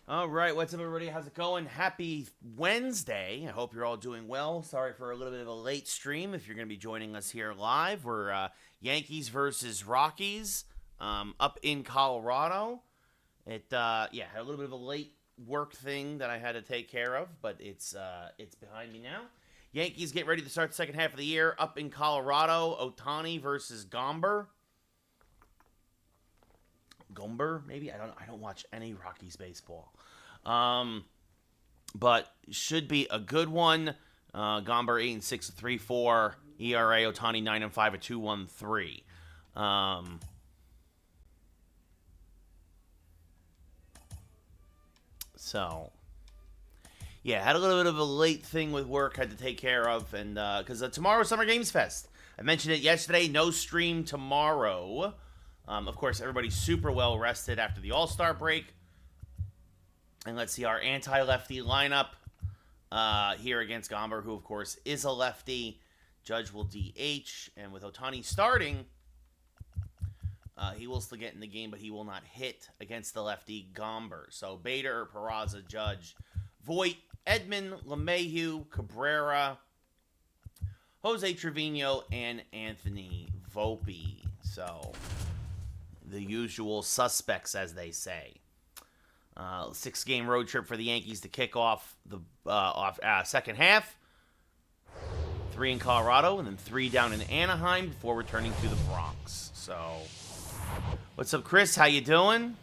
All right, what's up, everybody? How's it going? Happy Wednesday. I hope you're all doing well. Sorry for a little bit of a late stream. If you're going to be joining us here live, we're Yankees versus Rockies up in Colorado. Had a little bit of a late work thing that I had to take care of, but it's behind me now. Yankees get ready to start the second half of the year up in Colorado. Ohtani versus Gomber. Gomber, maybe I don't watch any Rockies baseball, but should be a good one. Gomber 8-6, 3.4 ERA. Ohtani 9-5, a 2.13. So yeah, had a little bit of a late thing with work had to take care of, and because tomorrow's Summer Games Fest. I mentioned it yesterday. No stream tomorrow. Of course, everybody's super well rested after the All-Star break. And let's see our anti-lefty lineup here against Gomber, who, of course, is a lefty. Judge will DH. And with Ohtani starting, he will still get in the game, but he will not hit against the lefty Gomber. So Bader, Peraza, Judge, Voit, Edman, LeMahieu, Cabrera, Jose Trevino, and Anthony Volpe. So the usual suspects, as they say. 6-game road trip for the Yankees to kick off the second half. 3 in Colorado, and then 3 down in Anaheim before returning to the Bronx. So, what's up, Chris? How you doing?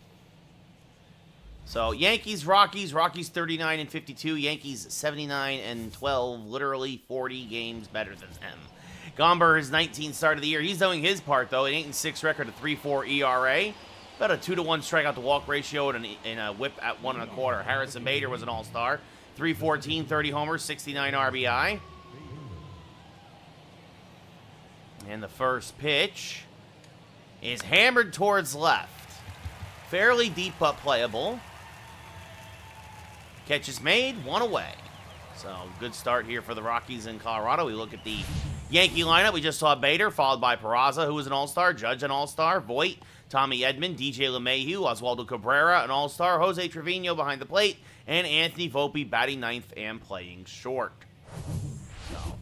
So, Yankees, Rockies. Rockies 39-52. Yankees 79-12. Literally 40 games better than them. Gomber, his 19th start of the year. He's doing his part, though. An 8-6 record, a 3.4 ERA. About a 2-to-1 strikeout to walk ratio and a whip at 1.25. Harrison Bader was an all-star. 314, 30 homers, 69 RBI. And the first pitch is hammered towards left. Fairly deep but playable. Catch is made, 1 away. So, good start here for the Rockies in Colorado. We look at the Yankee lineup. We just saw Bader, followed by Peraza, who was an all-star. Judge, an all-star. Voit, Tommy Edman, DJ LeMahieu, Oswaldo Cabrera, an all-star. Jose Trevino behind the plate. And Anthony Volpe batting ninth and playing short. So,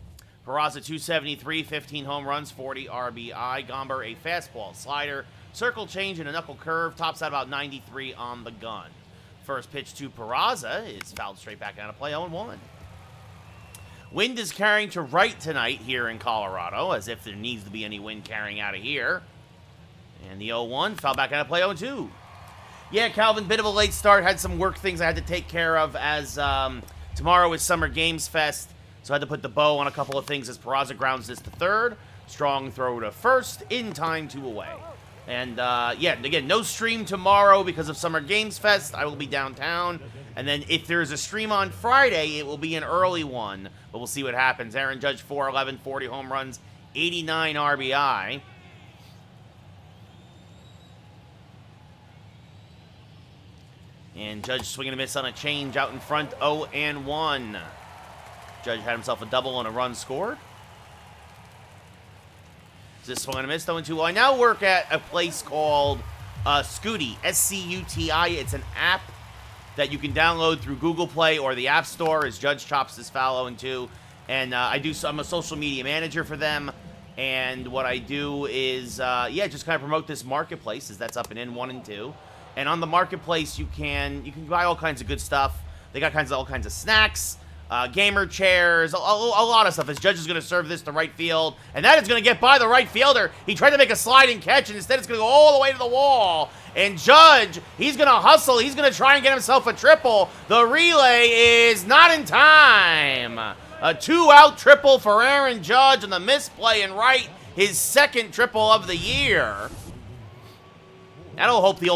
Peraza 273, 15 home runs, 40 RBI. Gomber a fastball, slider, circle change, and a knuckle curve. Tops out about 93 on the gun. First pitch to Peraza is fouled straight back out of play, 0-1. Wind is carrying to right tonight here in Colorado, as if there needs to be any wind carrying out of here. And the 0-1 foul back out of play, 0-2. Yeah, Calvin, bit of a late start. Had some work things I had to take care of as tomorrow is Summer Games Fest. So I had to put the bow on a couple of things as Peraza grounds this to third. Strong throw to first, in time, 2 away. And, again, no stream tomorrow because of Summer Games Fest. I will be downtown. And then if there's a stream on Friday, it will be an early one. But we'll see what happens. Aaron Judge, 411, 40 home runs, 89 RBI. And Judge swinging a miss on a change out in front, 0-1. Judge had himself a double and a run scored. This swung and a miss, 0-2. I now work at a place called Scooty, S-C-U-T-I. It's an app that you can download through Google Play or the App Store as Judge chops this foul 0-2. And I'm a social media manager for them. And what I do is, just kind of promote this marketplace, as that's up and in 1 and 2. And on the marketplace, you can buy all kinds of good stuff. They got all kinds of snacks, gamer chairs, a lot of stuff. As Judge is going to serve this to right field, and that is going to get by the right fielder. He tried to make a sliding catch, and instead it's going to go all the way to the wall. And Judge, he's going to hustle. He's going to try and get himself a triple. The relay is not in time. A 2-out triple for Aaron Judge on the misplay and right, his second triple of the year. That'll help the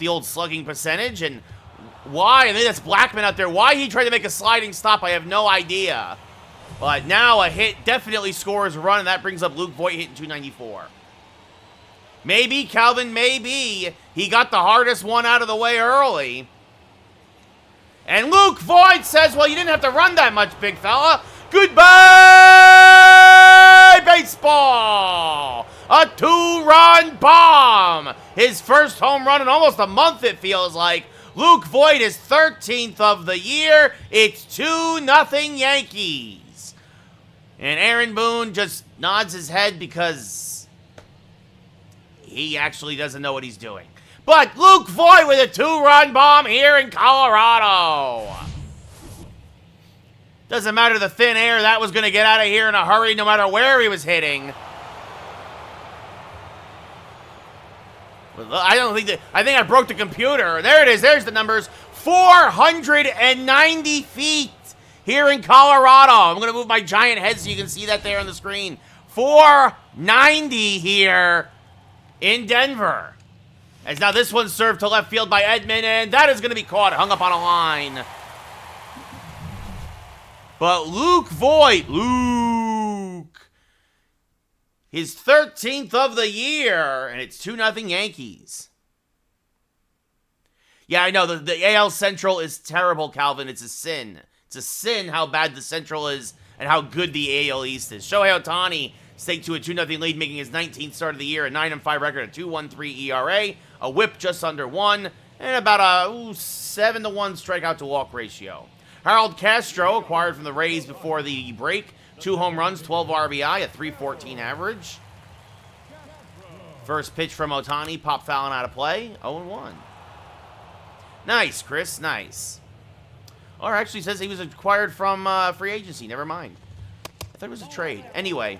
old slugging percentage. And why? I think that's Blackman out there. Why he tried to make a sliding stop, I have no idea. But now a hit definitely scores a run, and that brings up Luke Voit hitting 294. Maybe, Calvin, maybe. He got the hardest one out of the way early. And Luke Voit says, well, you didn't have to run that much, big fella. Goodbye, baseball! A 2-run bomb! His first home run in almost a month, it feels like. Luke Voit is 13th of the year. It's 2-0 Yankees. And Aaron Boone just nods his head because he actually doesn't know what he's doing. But Luke Voit with a 2-run bomb here in Colorado. Doesn't matter the thin air, that was going to get out of here in a hurry no matter where he was hitting. I think I broke the computer. There it is. There's the numbers. 490 feet here in Colorado. I'm going to move my giant head so you can see that there on the screen. 490 here in Denver. As now this one's served to left field by Edman, and that is going to be caught, hung up on a line. But Luke Voit, his 13th of the year, and it's 2-0 Yankees. Yeah, I know, the AL Central is terrible, Calvin. It's a sin. It's a sin how bad the Central is and how good the AL East is. Shohei Ohtani staked to a 2-0 lead, making his 19th start of the year, a 9-5 record, a 2.13 ERA, a whip just under 1, and about a 7-1 strikeout to walk ratio. Harold Castro, acquired from the Rays before the break, 2 home runs, 12 RBI, a 3.14 average. First pitch from Ohtani, pop fouling out of play, 0-1. Nice, Chris, nice. Or actually says he was acquired from free agency, never mind. I thought it was a trade. Anyway,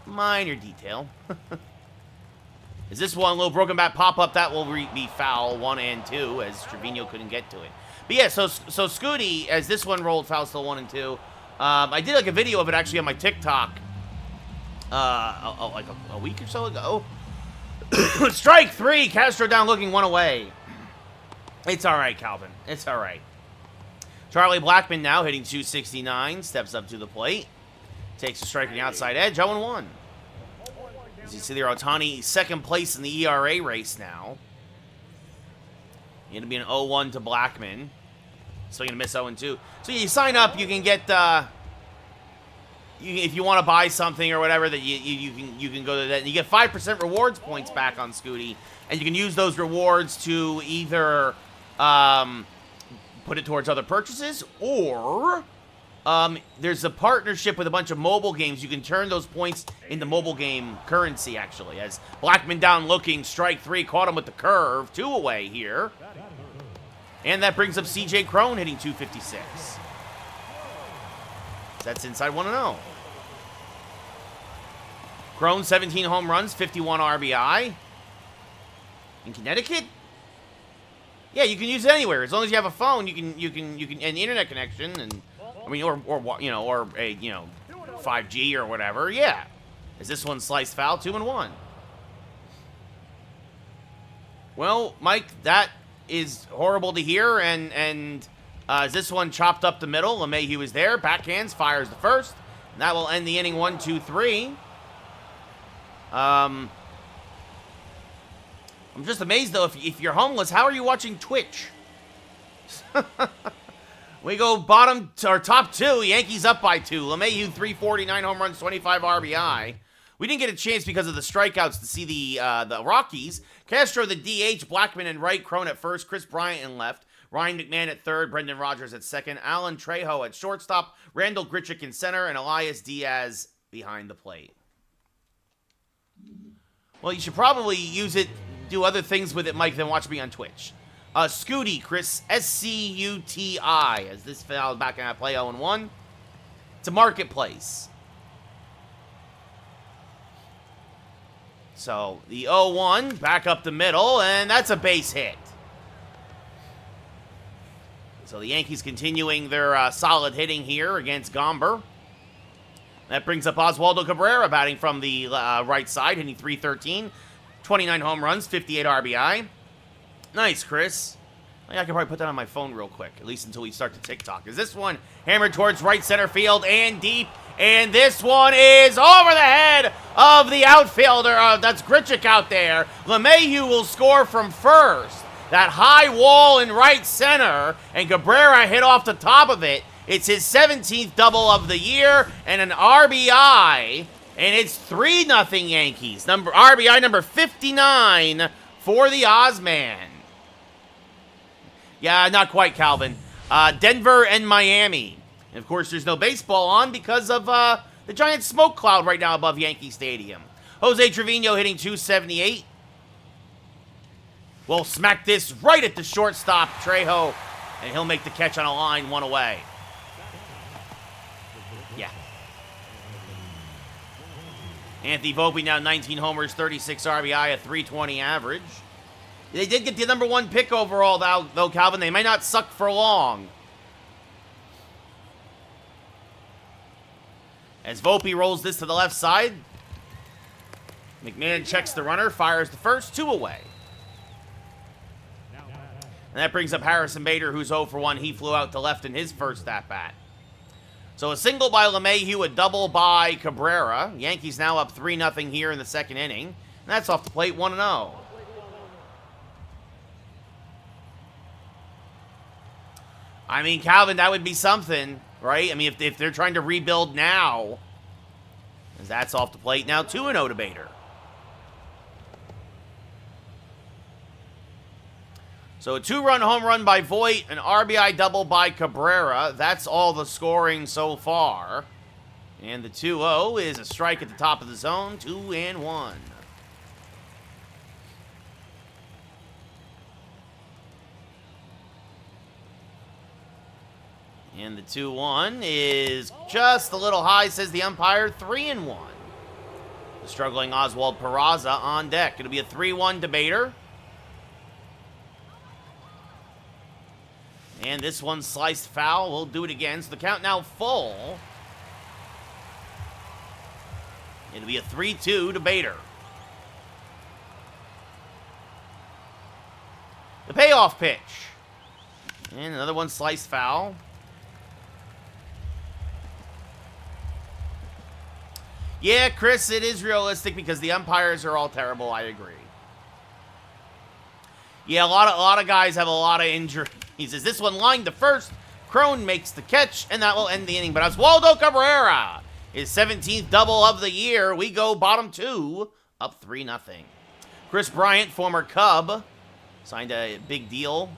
minor detail. Is this one, little broken bat pop-up, that will be foul, 1 and 2, as Trevino couldn't get to it. But yeah, so Scooty, as this one rolled foul still 1 and 2, I did like a video of it actually on my TikTok, like a week or so ago. Strike 3, Castro down looking, 1 away. It's all right, Calvin. It's all right. Charlie Blackmon now hitting .269, steps up to the plate, takes a strike on the outside edge, 0-1. As you see there, Ohtani second place in the ERA race now. Going to be an 0-1 to Blackmon. Still going to miss 0-2. So you sign up, you can get, if you want to buy something or whatever, that you can go to that. And you get 5% rewards points back on Scooty. And you can use those rewards to either put it towards other purchases, or there's a partnership with a bunch of mobile games. You can turn those points into mobile game currency, actually. As Blackmon down looking, strike 3, caught him with the curve, 2 away here. And that brings up C.J. Cron hitting .256. That's inside 1-0. Cron, 17 home runs, 51 RBI. In Connecticut? Yeah, you can use it anywhere. As long as you have a phone, you can an internet connection, and I mean, or a 5G or whatever. Yeah. Is this one sliced foul? 2-1. Well, Mike, that is horrible to hear, and is this one chopped up the middle? LeMahieu is there, backhands, fires the first, and that will end the inning 1-2-3. I'm just amazed, though, if you're homeless, how are you watching Twitch? We go top 2, Yankees up by 2. LeMahieu, 349 home runs, 25 RBI. We didn't get a chance because of the strikeouts to see the Rockies. Castro, the DH, Blackmon in right, Cron at first, Chris Bryant in left, Ryan McMahon at third, Brendan Rodgers at second, Alan Trejo at shortstop, Randall Grichuk in center, and Elias Diaz behind the plate. Well, you should probably use it, do other things with it, Mike, than watch me on Twitch. Scooty, Chris, S-C-U-T-I, as this foul back in that play, 0-1. It's a marketplace. So, the 0-1, back up the middle, and that's a base hit. So, the Yankees continuing their solid hitting here against Gomber. That brings up Oswaldo Cabrera, batting from the right side, hitting .313. 29 home runs, 58 RBI. Nice, Chris. I could probably put that on my phone real quick, at least until we start the TikTok. Is this one hammered towards right center field and deep? And this one is over the head of the outfielder. That's Grichuk out there. LeMahieu will score from first. That high wall in right center, and Cabrera hit off the top of it. It's his 17th double of the year and an RBI, and it's 3-0 Yankees. RBI number 59 for the Ozman. Yeah, not quite, Calvin. Denver and Miami. And, of course, there's no baseball on because of the giant smoke cloud right now above Yankee Stadium. Jose Trevino hitting 278. We'll smack this right at the shortstop, Trejo, and he'll make the catch on a line, one away. Yeah. Anthony Volpe now 19 homers, 36 RBI, a 320 average. They did get the #1 pick overall, though, Calvin. They may not suck for long. As Volpe rolls this to the left side, McMahon checks the runner, fires the first, 2 away. And that brings up Harrison Bader, who's 0 for 1. He flew out to left in his first at-bat. So a single by LeMahieu, a double by Cabrera. Yankees now up 3-0 here in the second inning. And that's off the plate, 1-0. I mean, Calvin, that would be something, right? I mean, if they're trying to rebuild now, as that's off the plate now, 2-0 to Bader. So a 2-run home run by Voit, an RBI double by Cabrera. That's all the scoring so far. And the 2-0 is a strike at the top of the zone, 2-1. And the 2-1 is just a little high, says the umpire, 3-1. The struggling Oswald Peraza on deck. It'll be a 3-1 to Bader. And this one sliced foul. We'll do it again. So the count now full. It'll be a 3-2 to Bader. The payoff pitch. And another one sliced foul. Yeah, Chris, it is realistic because the umpires are all terrible. I agree. Yeah, a lot of guys have a lot of injuries. He says this one lined to first. Crone makes the catch, and that will end the inning. But Oswaldo Cabrera, his 17th double of the year. We go bottom 2, up 3-0. Chris Bryant, former Cub, signed a big deal.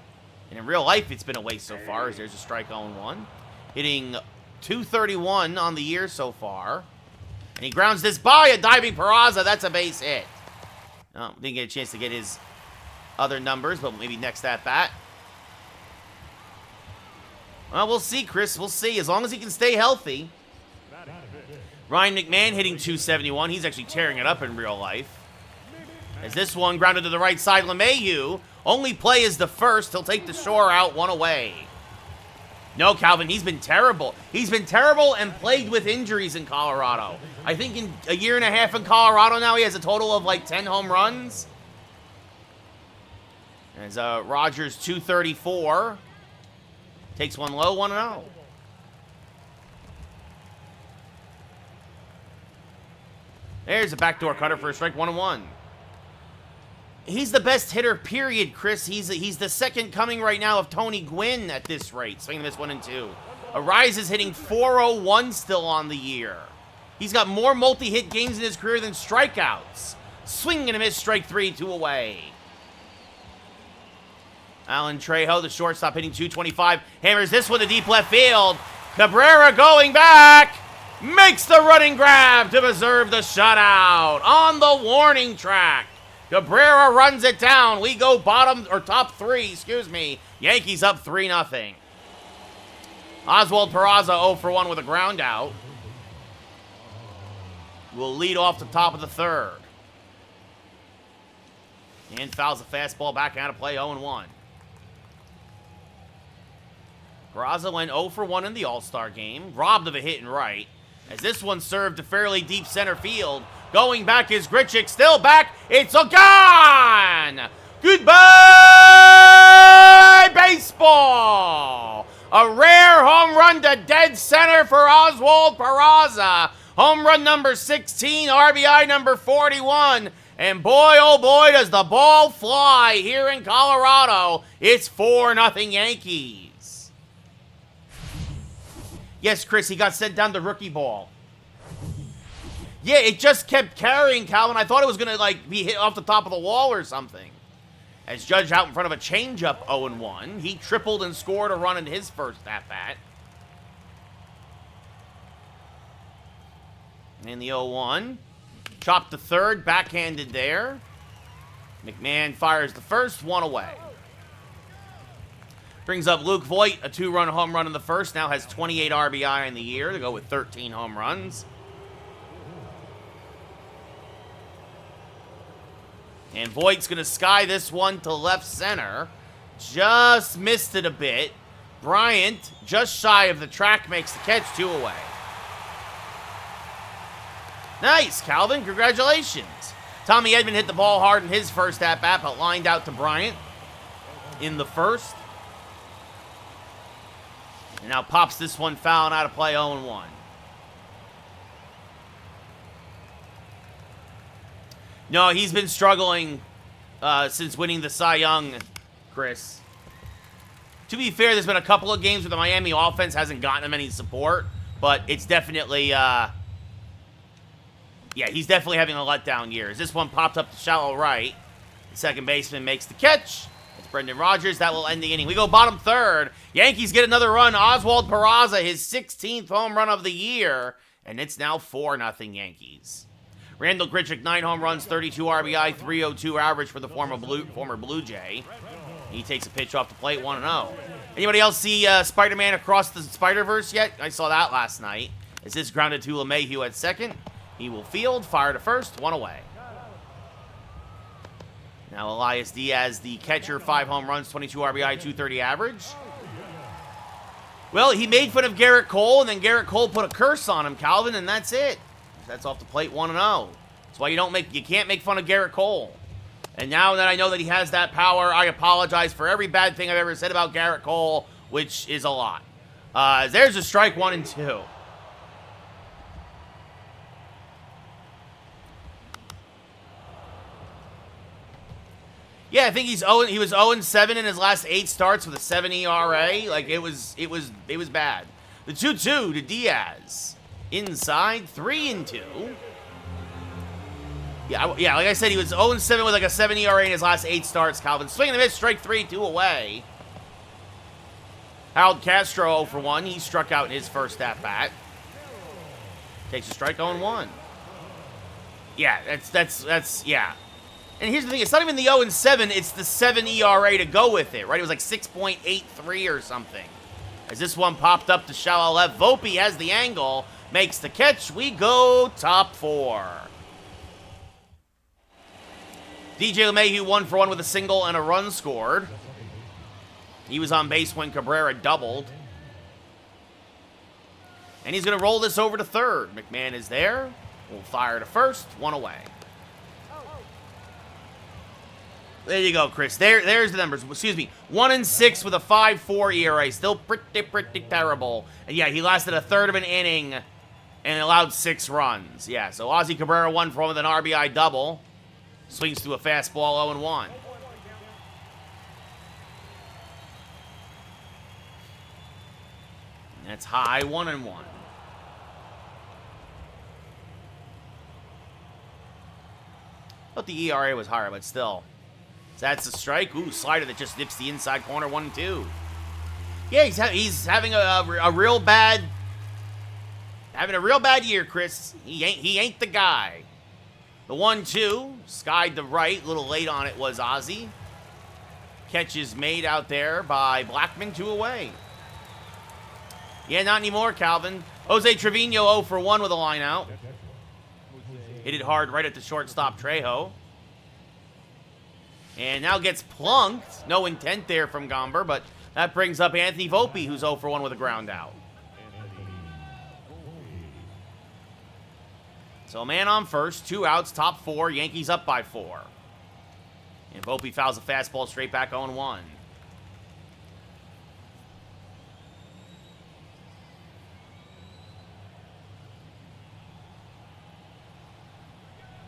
And in real life, it's been a waste so far, as there's a strike on 1. Hitting .231 on the year so far. And he grounds this by a diving Peraza. That's a base hit. Oh, didn't get a chance to get his other numbers, but maybe next at bat. Well, we'll see, Chris. We'll see. As long as he can stay healthy. Ryan McMahon hitting .271. He's actually tearing it up in real life. As this one grounded to the right side, LeMahieu. Only play is the first. He'll take the shore out, 1 away. No, Calvin, he's been terrible. He's been terrible and plagued with injuries in Colorado. I think in a year and a half in Colorado now, he has a total of like 10 home runs. As Rogers, 234. Takes one low, 1-0. There's a backdoor cutter for a strike, 1-1. He's the best hitter, period, Chris. He's the second coming right now of Tony Gwynn at this rate. Swinging this 1-2. Arise is hitting .401 still on the year. He's got more multi-hit games in his career than strikeouts. Swing and a miss, strike 3, 2 away. Alan Trejo, the shortstop, hitting .225. Hammers this one to deep left field. Cabrera going back. Makes the running grab to preserve the shutout. On the warning track. Cabrera runs it down. We go top 3, excuse me. Yankees up 3-0. Oswald Peraza 0 for 1 with a ground out. Will lead off the top of the third. And fouls a fastball back out of play, 0-1. Peraza went 0 for 1 in the All-Star game, robbed of a hit and right. As this one served to fairly deep center field. Going back is Grichuk, still back. It's a gone! Goodbye, baseball! A rare home run to dead center for Oswald Peraza. Home run number 16, RBI number 41. And boy, oh boy, does the ball fly here in Colorado. It's 4-0 Yankees. Yes, Chris, he got sent down to rookie ball. Yeah, it just kept carrying, Calvin. I thought it was going to, like, be hit off the top of the wall or something. As Judge out in front of a changeup 0-1. He tripled and scored a run in his first at-bat. And the 0-1. Chopped the third, backhanded there. McMahon fires the first, one away. Brings up Luke Voit, a 2-run home run in the first. Now has 28 RBI in the year to go with 13 home runs. And Voigt's going to sky this one to left center. Just missed it a bit. Bryant, just shy of the track, makes the catch, 2 away. Nice, Calvin. Congratulations. Tommy Edman hit the ball hard in his first at-bat, but lined out to Bryant in the first. And now pops this one foul and out of play, 0-1. No, he's been struggling since winning the Cy Young, Chris. To be fair, there's been a couple of games where the Miami offense hasn't gotten him any support, but it's definitely, yeah, he's definitely having a letdown year. As this one popped up to shallow right, the second baseman makes the catch. It's Brendan Rodgers. That will end the inning. We go bottom third. Yankees get another run. Oswald Peraza, his 16th home run of the year, and it's now 4-0 Yankees. Randall Grichuk, 9 home runs, 32 RBI, 302 average for the former Blue Jay. He takes a pitch off the plate, 1-0. Anybody else see Spider-Man Across the Spider-Verse yet? I saw that last night. As this grounded to LeMahieu at second. He will field, fire to first, 1 away. Now Elias Diaz, the catcher, 5 home runs, 22 RBI, 230 average. Well, he made fun of Garrett Cole, and then Garrett Cole put a curse on him, Calvin, and that's it. That's off the plate, 1-0. That's why you can't make fun of Garrett Cole. And now that I know that he has that power, I apologize for every bad thing I've ever said about Garrett Cole, which is a lot. There's a strike, 1-2. Yeah, I think he was 0-7 in his last 8 starts with a 7 ERA. Like, it was bad. The 2-2 to Diaz. Inside, 3-2. Yeah, like I said, he was 0-7 with like a 7 ERA in his last 8 starts, Calvin. Swing and a miss, strike 3, 2 away. Harold Castro 0-1. He struck out in his first at-bat. Takes a strike, 0-1. Yeah, that's yeah. And here's the thing, it's not even the 0-7, it's the 7 ERA to go with it, right? It was like 6.83 or something. As this one popped up to shallow left, Volpe has the angle. Makes the catch. We go top 4. DJ LeMahieu 1 for 1 with a single and a run scored. He was on base when Cabrera doubled. And he's going to roll this over to third. McMahon is there. Will fire to first. 1 away. There you go, Chris. There's the numbers. Excuse me. 1-6 with a 5.4 ERA. Still pretty terrible. And yeah, he lasted a third of an inning and allowed 6 runs. Yeah, so Ozzy Cabrera 1 for 1 with an RBI double. Swings through a fastball, 0-1. That's high, 1-1. Thought the ERA was higher, but still. So that's a strike. Ooh, slider that just nips the inside corner, 1-2. Yeah, he's having a real bad, year, Chris. He ain't the guy. The 1-2, skied to right, a little late on it was Ozzy. Catch is made out there by Blackman, 2 away. Yeah, not anymore, Calvin. Jose Trevino 0 for 1 with a line out. Hit it hard right at the shortstop, Trejo. And now gets plunked. No intent there from Gomber, but that brings up Anthony Volpe, who's 0 for 1 with a ground out. So a man on first, 2 outs, top 4, Yankees up by 4. And Volpe fouls a fastball straight back 0-1.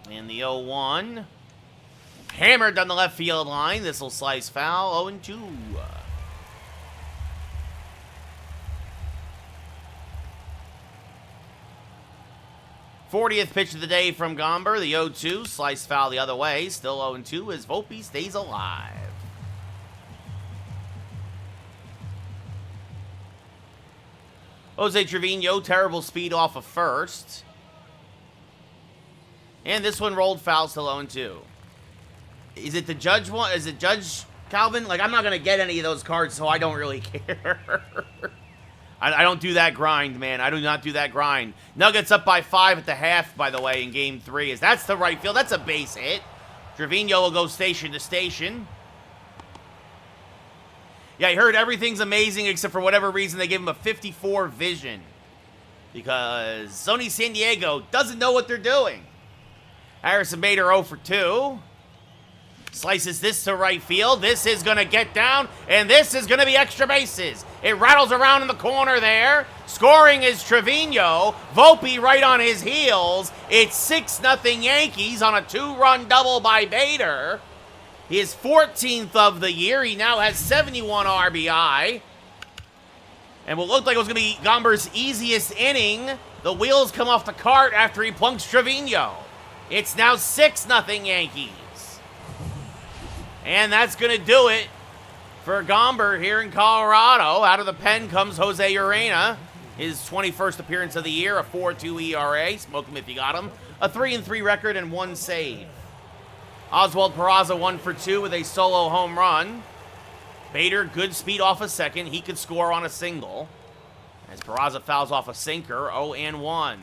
And the 0-1. Hammered down the left field line. This will slice foul. 0-2. 40th pitch of the day from Gomber. The 0-2. Slice foul the other way. Still 0-2 as Volpe stays alive. Jose Trevino, terrible speed off of first. And this one rolled foul, still 0-2. Is it the Judge one? Is it Judge Calvin? Like, I'm not going to get any of those cards, so I don't really care. I don't do that grind, man. I do not do that grind. Nuggets up by 5 at the half, by the way, in Game 3. That's the right field. That's a base hit. Trevino will go station to station. Yeah, I heard everything's amazing except for whatever reason they gave him a 54 vision. Because Sony San Diego doesn't know what they're doing. Harrison Bader 0 for 2. Slices this to right field. This is going to get down, and this is going to be extra bases. It rattles around in the corner there. Scoring is Trevino. Volpe right on his heels. It's 6-0 Yankees on a 2-run double by Bader. His 14th of the year. He now has 71 RBI. And what looked like it was going to be Gomber's easiest inning, the wheels come off the cart after he plunks Trevino. It's now 6-0 Yankees. And that's going to do it for Gomber here in Colorado. Out of the pen comes Jose Urena. His 21st appearance of the year, a 4.2 ERA. Smoke him if you got him. A 3-3 record and 1 save. Oswald Peraza 1 for 2 with a solo home run. Bader, good speed off a second. He could score on a single. As Peraza fouls off a sinker, 0-1.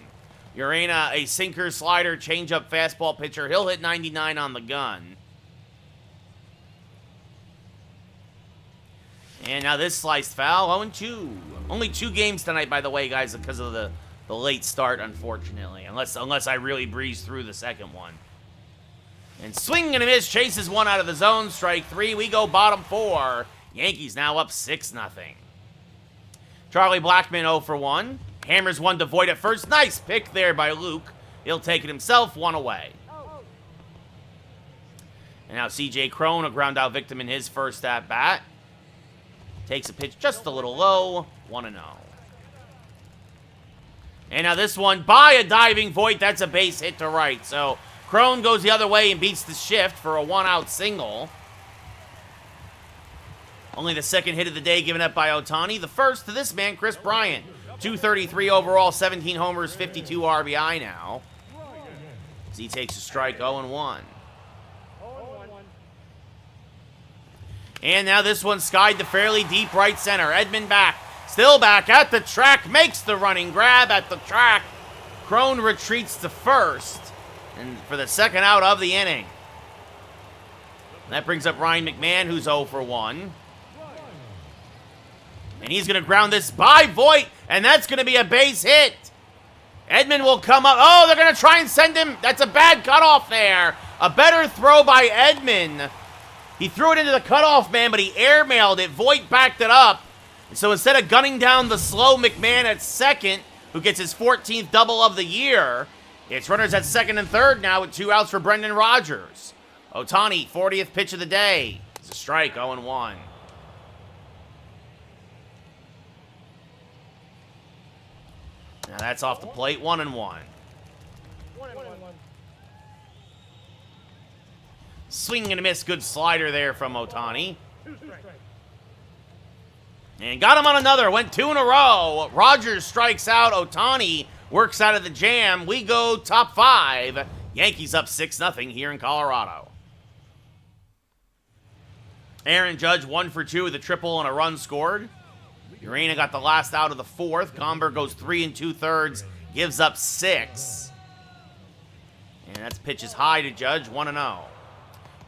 Urena, a sinker, slider, changeup, fastball pitcher. He'll hit 99 on the gun. And now this sliced foul, 0-2. Only 2 games tonight, by the way, guys, because of the late start, unfortunately. Unless I really breeze through the second one. And swing and a miss, chases one out of the zone. Strike 3, we go bottom 4. Yankees now up 6-0. Charlie Blackmon 0 for 1. Hammers one to Voit at first. Nice pick there by Luke. He'll take it himself, 1 away. And now C.J. Cron, a ground out victim in his first at-bat. Takes a pitch just a little low, 1-0. And now this one by a diving Voit. That's a base hit to right. So Cron goes the other way and beats the shift for a 1-out single. Only the second hit of the day given up by Ohtani. The first to this man, Chris Bryant. 233 overall, 17 homers, 52 RBI now. As he takes a strike, 0-1. And now this one skied to fairly deep right center. Edman back. Still back at the track. Makes the running grab at the track. Cron retreats to first. And for the second out of the inning. That brings up Ryan McMahon, who's 0 for 1. And he's going to ground this by Voit. And that's going to be a base hit. Edman will come up. Oh, they're going to try and send him. That's a bad cutoff there. A better throw by Edman. He threw it into the cutoff man, but he airmailed it. Voit backed it up. And so instead of gunning down the slow McMahon at second, who gets his 14th double of the year, it's runners at second and third now with 2 outs for Brendan Rodgers. Ohtani, 40th pitch of the day. It's a strike, 0-1. Now that's off the plate, 1-1. Swing and a miss, good slider there from Ohtani. And got him on another, went 2 in a row. Rodgers strikes out, Ohtani works out of the jam. We go top 5. Yankees up 6-0 here in Colorado. Aaron Judge 1 for 2 with a triple and a run scored. Urena got the last out of the 4th. Gomber goes 3 2/3, gives up 6. And that's pitches high to Judge, 1-0.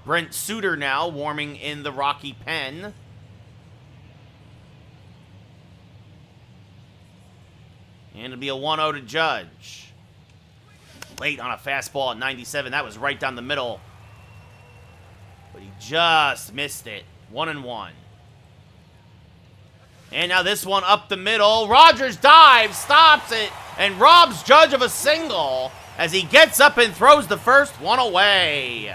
Brent Suter now warming in the Rocky pen. And it'll be a 1-0 to Judge. Late on a fastball at 97. That was right down the middle. But he just missed it. 1-1. And now this one up the middle. Rodgers dives, stops it, and robs Judge of a single as he gets up and throws the first one away.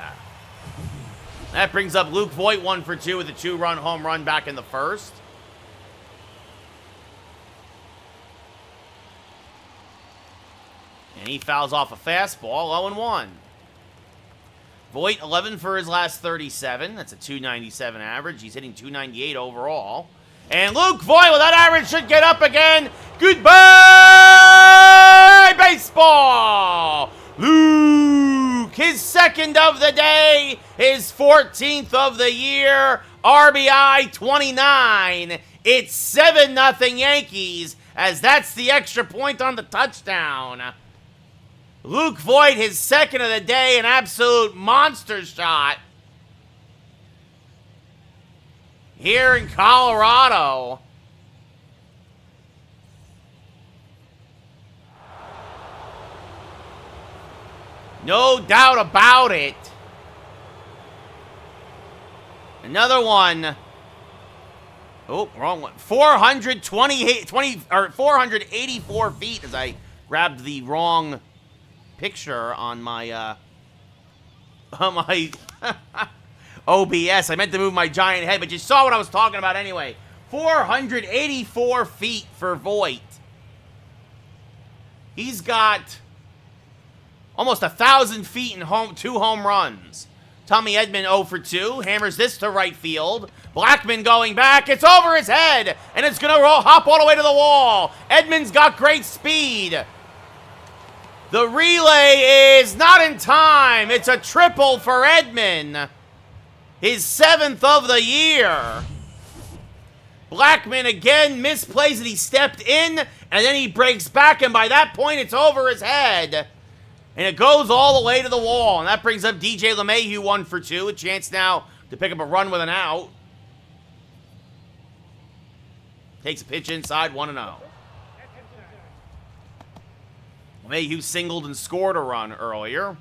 That brings up Luke Voit 1 for 2 with a 2-run home run back in the first. And he fouls off a fastball, 0-1. Voit, 11 for his last 37. That's a 297 average. He's hitting 298 overall. And Luke Voit, well, that average should get up again. Goodbye, baseball! Luke, his second of the day, his 14th of the year, RBI 29. It's 7-0 Yankees, as that's the extra point on the touchdown. Luke Voit, his second of the day, an absolute monster shot here in Colorado. No doubt about it. Another one. Oh, wrong one. 484 feet, as I grabbed the wrong picture on my OBS. I meant to move my giant head, but you saw what I was talking about anyway. 484 feet for Voit. He's got almost 1,000 feet in 2 home runs. Tommy Edman 0 for 2. Hammers this to right field. Blackman going back. It's over his head. And it's going to hop all the way to the wall. Edman's got great speed. The relay is not in time. It's a triple for Edman. His 7th of the year. Blackman again misplays it. He stepped in, and then he breaks back, and by that point, it's over his head. And it goes all the way to the wall. And that brings up DJ LeMahieu 1 for 2. A chance now to pick up a run with an out. Takes a pitch inside, 1-0. LeMahieu singled and scored a run earlier.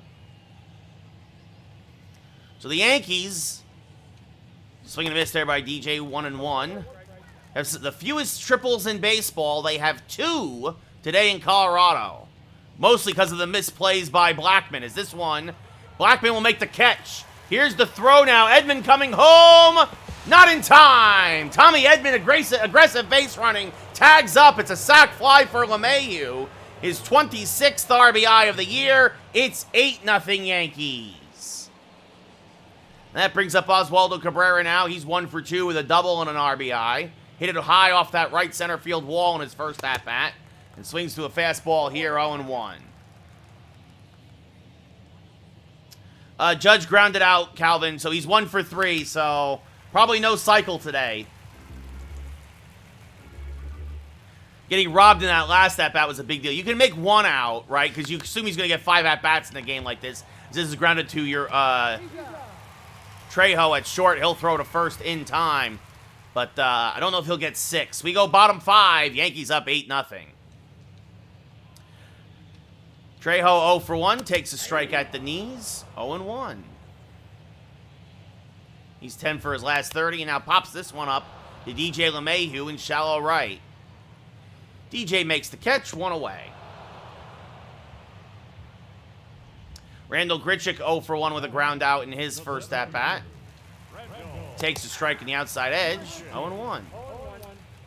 So the Yankees, swing and a miss there by DJ, 1-1. Have the fewest triples in baseball. They have 2 today in Colorado. Mostly because of the misplays by Blackman. As this one, Blackman will make the catch. Here's the throw now. Edman coming home. Not in time. Tommy Edman, aggressive base running. Tags up. It's a sac fly for LeMahieu. His 26th RBI of the year. It's 8-0 Yankees. That brings up Oswaldo Cabrera now. He's 1 for 2 with a double and an RBI. Hit it high off that right center field wall in his first at-bat. And swings to a fastball here, 0-1. Judge grounded out Calvin, so he's 1 for 3, so probably no cycle today. Getting robbed in that last at-bat was a big deal. You can make 1 out, right? Because you assume he's going to get 5 at-bats in a game like this. This is grounded to your Trejo at short. He'll throw to first in time. But I don't know if he'll get 6. We go bottom 5. Yankees up 8-0. Trejo 0 for 1. Takes a strike at the knees. 0-1. He's 10 for his last 30. And now pops this one up to DJ LeMahieu in shallow right. DJ makes the catch, 1 away. Randall Grichuk 0 for 1 with a ground out in his first at-bat. Takes a strike in the outside edge, 0-1.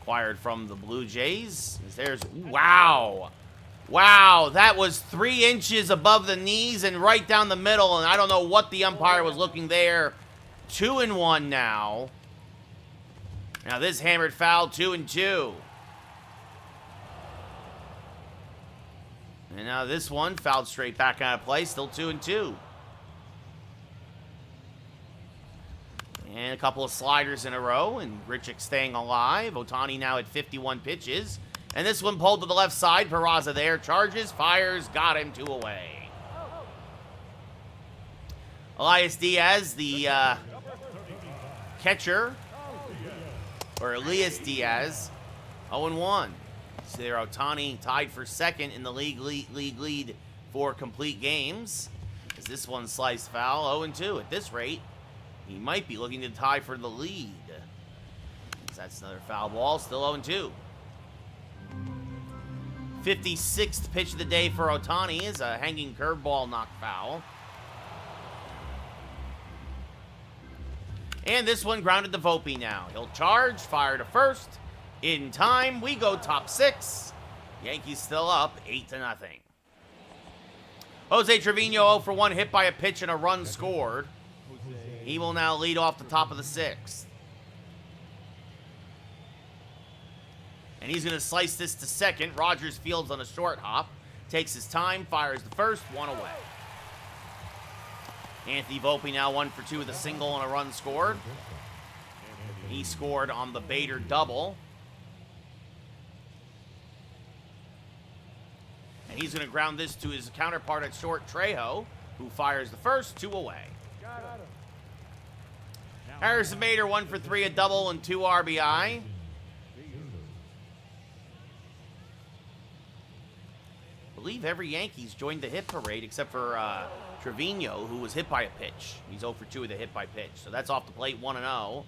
Acquired from the Blue Jays. There's, wow. Wow, that was 3 inches above the knees and right down the middle, and I don't know what the umpire was looking there. 2-1 now. Now this hammered foul, 2-2. And now this one fouled straight back out of play, still 2-2. And a couple of sliders in a row, and Grichuk staying alive. Ohtani now at 51 pitches. And this one pulled to the left side. Peraza there, charges, fires, got him, 2 away. Elias Diaz, the catcher, or Elias Diaz, 0-1. So there, Ohtani tied for second in the league lead for complete games. As this one sliced foul, 0-2. At this rate, he might be looking to tie for the lead. That's another foul ball, still 0-2. 56th pitch of the day for Ohtani is a hanging curveball knocked foul. And this one grounded to Volpe now. He'll charge, fire to first. In time, we go top 6. Yankees still up 8-0. Jose Trevino 0 for 1, hit by a pitch and a run scored. He will now lead off the top of the 6th. And he's going to slice this to second. Rogers fields on a short hop. Takes his time, fires the first, 1 away. Anthony Volpe now 1 for 2 with a single and a run scored. He scored on the Bader double. And he's going to ground this to his counterpart at short, Trejo, who fires the first, 2 away. Harrison Bader 1 for 3, a double and 2 RBI. I believe every Yankees joined the hit parade except for Trevino, who was hit by a pitch. He's 0 for 2 with a hit by pitch. So that's off the plate, 1-0.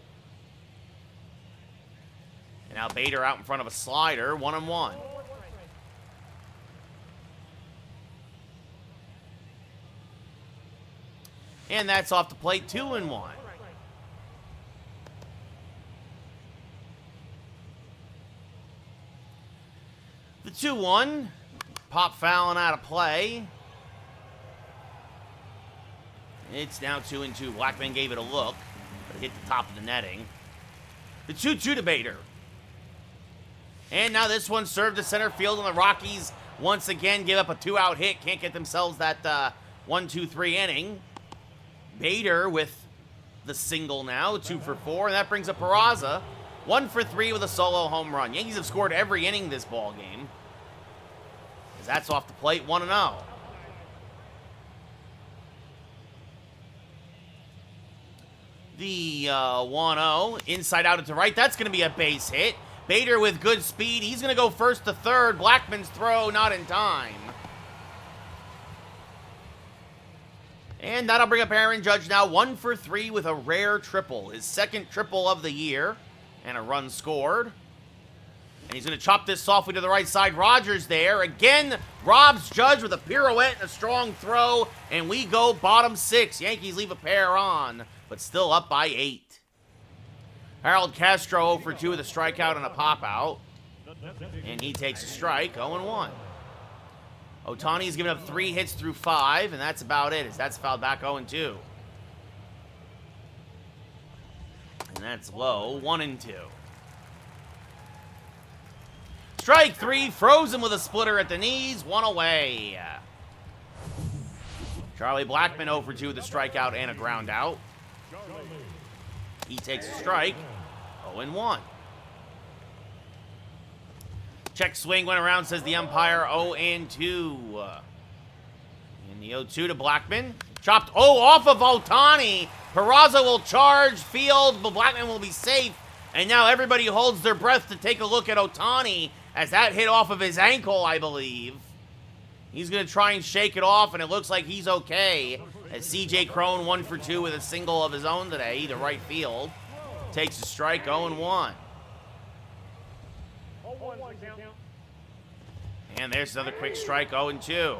And now Bader out in front of a slider, 1-1. And that's off the plate, 2-1. The 2-1. Pop fouling out of play. It's now 2-2. Blackman gave it a look, but hit the top of the netting. The 2-2 to Bader. And now this one served to center field, and the Rockies once again give up a 2-out hit. Can't get themselves that 1-2-3 inning. Bader with the single now, 2 for 4, and that brings up Peraza, 1 for 3 with a solo home run. Yankees have scored every inning this ball game. That's off the plate, 1-0. The 1-0, inside out into right. That's going to be a base hit. Bader with good speed. He's going to go first to third. Blackman's throw not in time. And that'll bring up Aaron Judge now, 1 for 3 with a rare triple. His second triple of the year, and a run scored. And he's going to chop this softly to the right side. Rogers there. Again, robs Judge with a pirouette and a strong throw. And we go bottom 6. Yankees leave a pair on, but still up by 8. Harold Castro 0 for 2 with a strikeout and a pop-out. And he takes a strike, 0-1. Ohtani's given up 3 hits through 5, and that's about it. As that's fouled back 0-2. And that's low, 1-2. Strike 3, frozen with a splitter at the knees, 1 away. Charlie Blackman 0 for 2 with a strikeout and a ground out. He takes a strike, 0-1. Check swing went around, says the umpire, 0-2. And the 0-2 to Blackman. Chopped, off of Ohtani. Peraza will charge field, but Blackman will be safe. And now everybody holds their breath to take a look at Ohtani, as that hit off of his ankle, I believe. He's going to try and shake it off, and it looks like he's okay. As C.J. Cron 1 for 2 with a single of his own today to right field. Takes a strike, 0-1. And there's another quick strike, 0-2.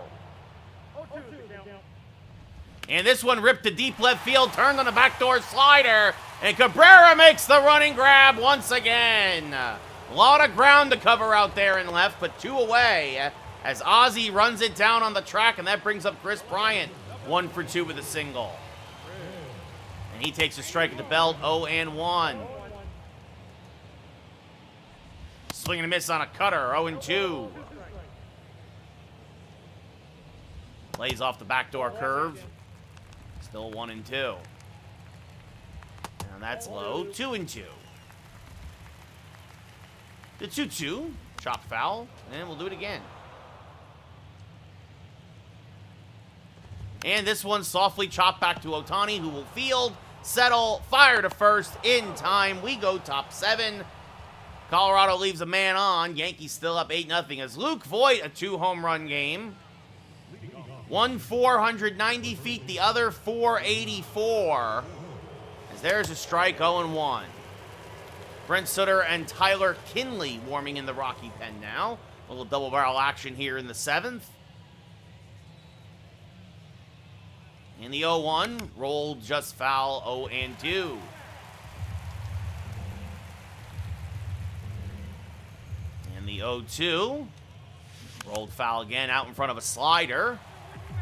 And this one ripped to deep left field, turned on a backdoor slider, and Cabrera makes the running grab once again. A lot of ground to cover out there in left, but 2 away as Ozzie runs it down on the track, and that brings up Chris Bryant, 1 for 2 with a single. And he takes a strike at the belt, 0-1. Swing and a miss on a cutter, 0-2. Lays off the backdoor curve. Still 1-2. And that's low, 2-2. The 2-2, chop foul, and we'll do it again. And this one softly chopped back to Ohtani, who will field, settle, fire to first in time. We go top 7. Colorado leaves a man on. Yankees still up 8-0 as Luke Voit, a 2-home run game. One 490 feet, the other 484. As there's a strike, 0-1. Brent Sutter and Tyler Kinley warming in the Rocky pen now. A little double barrel action here in the 7th. And the 0-1 rolled just foul, 0-2. And the 0-2 rolled foul again out in front of a slider.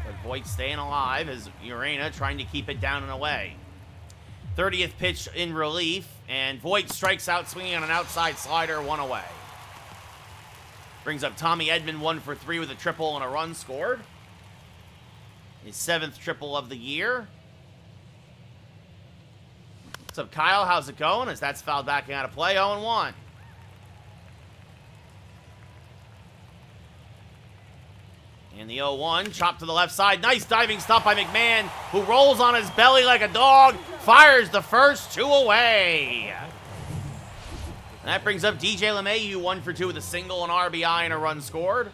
But Voigt staying alive as Urena trying to keep it down and away. 30th pitch in relief, and Voigt strikes out swinging on an outside slider, 1 away. Brings up Tommy Edman 1 for 3 with a triple and a run scored. His 7th triple of the year. What's up, Kyle? How's it going? As that's fouled backing out of play, 0-1. And the 0-1, chopped to the left side. Nice diving stop by McMahon, who rolls on his belly like a dog, fires the first, 2 away. And that brings up DJ LeMahieu, 1 for 2 with a single, an RBI, and a run scored.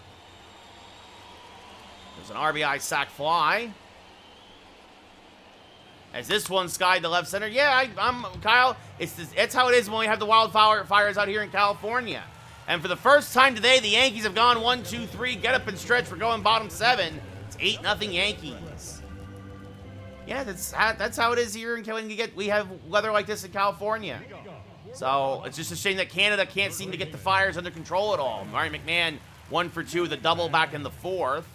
There's an RBI sac fly. As this one skied to left center. Yeah, I'm Kyle. It's how it is when we have the wildfires out here in California. And for the first time today, the Yankees have gone 1, 2, 3, get up and stretch. We're going bottom 7. It's 8-0 Yankees. Yeah, that's how it is here in California. We have weather like this in California. So it's just a shame that Canada can't seem to get the fires under control at all. Murray McMahon 1 for 2 with a double back in the 4th.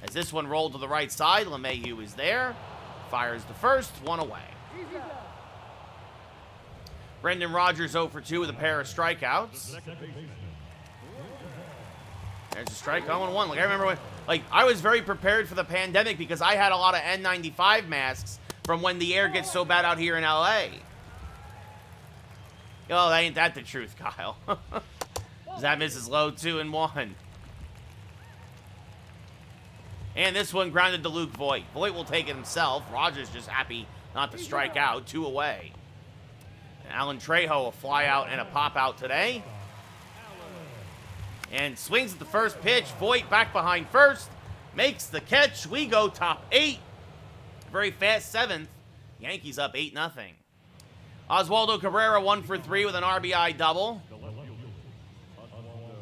As this one rolled to the right side, LeMahieu is there. Fires the first, 1 away. Brendan Rodgers 0 for 2 with a pair of strikeouts. There's a strike, 0-1. Like, I remember when, I was very prepared for the pandemic because I had a lot of N95 masks from when the air gets so bad out here in LA. Oh, ain't that the truth, Kyle? That misses low, 2-1. And this one grounded to Luke Voigt. Voigt will take it himself. Rodgers just happy not to strike out, 2 away. Alan Trejo, a fly out and a pop out today. And swings at the first pitch. Voigt back behind first. Makes the catch. We go top 8. Very fast 7th. Yankees up 8-0. Oswaldo Cabrera 1 for 3 with an RBI double.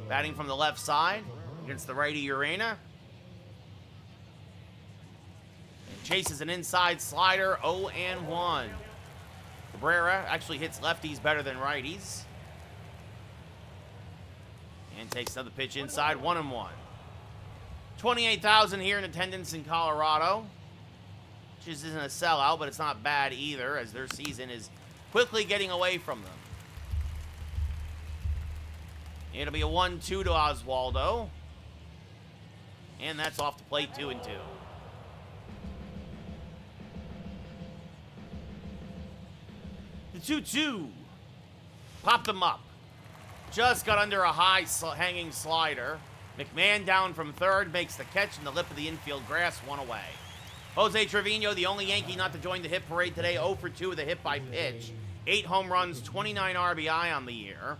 Batting from the left side against the righty Urena. And chases an inside slider, 0-1. Cabrera actually hits lefties better than righties. And takes another pitch inside, 1-1. 28,000 here in attendance in Colorado. Which isn't a sellout, but it's not bad either, as their season is quickly getting away from them. It'll be a 1-2 to Oswaldo. And that's off the plate, 2-2. The 2-2. Popped them up. Just got under a high hanging slider. McMahon down from third, makes the catch in the lip of the infield grass, 1 away. Jose Trevino, the only Yankee not to join the hit parade today, 0 for 2 with a hit by pitch. 8 home runs, 29 RBI on the year.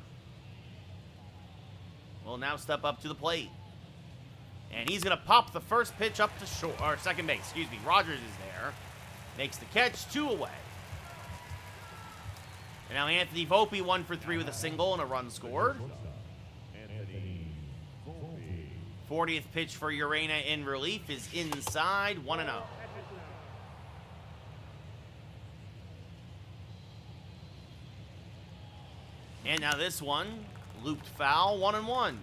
Will now step up to the plate. And he's going to pop the first pitch up to short, or second base, excuse me. Rodgers is there. Makes the catch, 2 away. And now Anthony Volpe 1 for 3 with a single and a run scored. 40th pitch for Urena in relief is inside, 1-0. And now this one, looped foul, 1-1.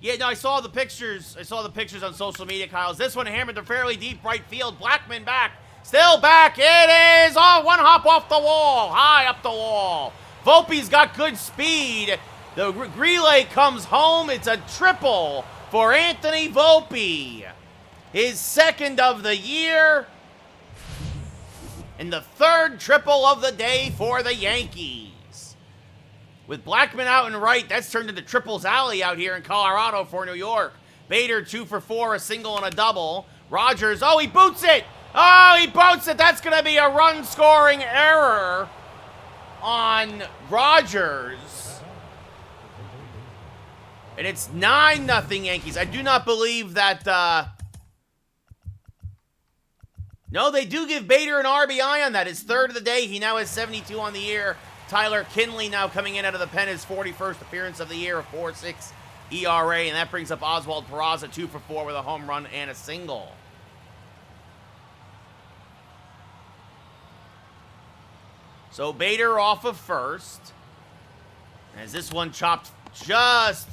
Yeah, no, I saw the pictures. I saw the pictures on social media, Kyle. This one hammered to fairly deep right field. Blackman back. Still back. It is. Oh, 1 hop off the wall. High up the wall. Volpe's got good speed. The relay comes home. It's a triple for Anthony Volpe. His 2nd of the year. And the 3rd triple of the day for the Yankees. With Blackman out and right, that's turned into triples alley out here in Colorado for New York. Bader 2 for 4, a single and a double. Rodgers, oh, he boots it. Oh, he boots it. That's going to be a run-scoring error on Rodgers. And it's 9-0 Yankees. I do not believe that... No, they do give Bader an RBI on that. His 3rd of the day. He now has 72 on the year. Tyler Kinley now coming in out of the pen, his 41st appearance of the year, a 4.6 ERA. And that brings up Oswald Peraza, 2 for 4 with a home run and a single. So Bader off of first. As this one chopped just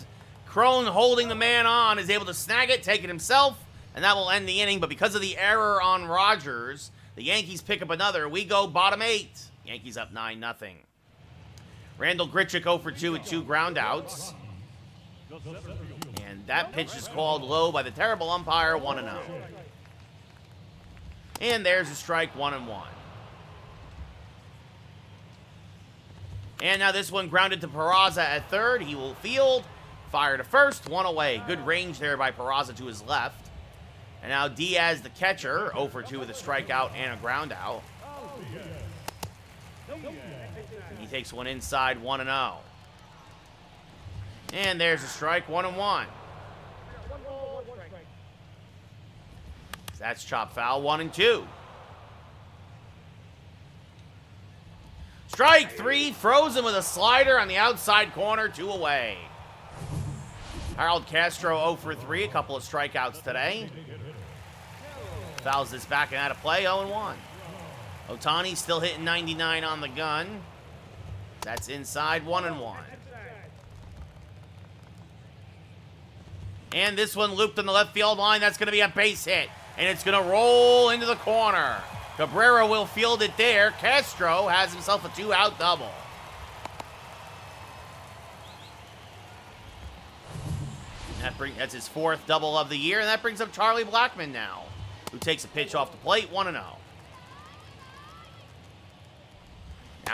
Crone holding the man on is able to snag it, take it himself, and that will end the inning. But because of the error on Rogers, the Yankees pick up another. We go bottom 8. Yankees up 9-0. Randall Grichuk 0 for 2 with 2 groundouts. And that pitch is called low by the terrible umpire, 1-0. And there's a strike, 1-1. And now this one grounded to Peraza at third. He will field. Fire to first, 1 away. Good range there by Peraza to his left. And now Diaz, the catcher, 0 for 2 with a strikeout and a ground out. He takes one inside, 1-0. And there's a strike, 1-1. That's chop foul, 1-2. Strike 3, frozen with a slider on the outside corner, 2 away. Harold Castro 0 for 3, a couple of strikeouts today. Fouls this back and out of play, 0-1. Ohtani still hitting 99 on the gun. That's inside, 1-1. And this one looped on the left field line. That's going to be a base hit. And it's going to roll into the corner. Cabrera will field it there. Castro has himself a 2-out double. That's his 4th double of the year. And that brings up Charlie Blackmon now, who takes a pitch off the plate, 1-0. Now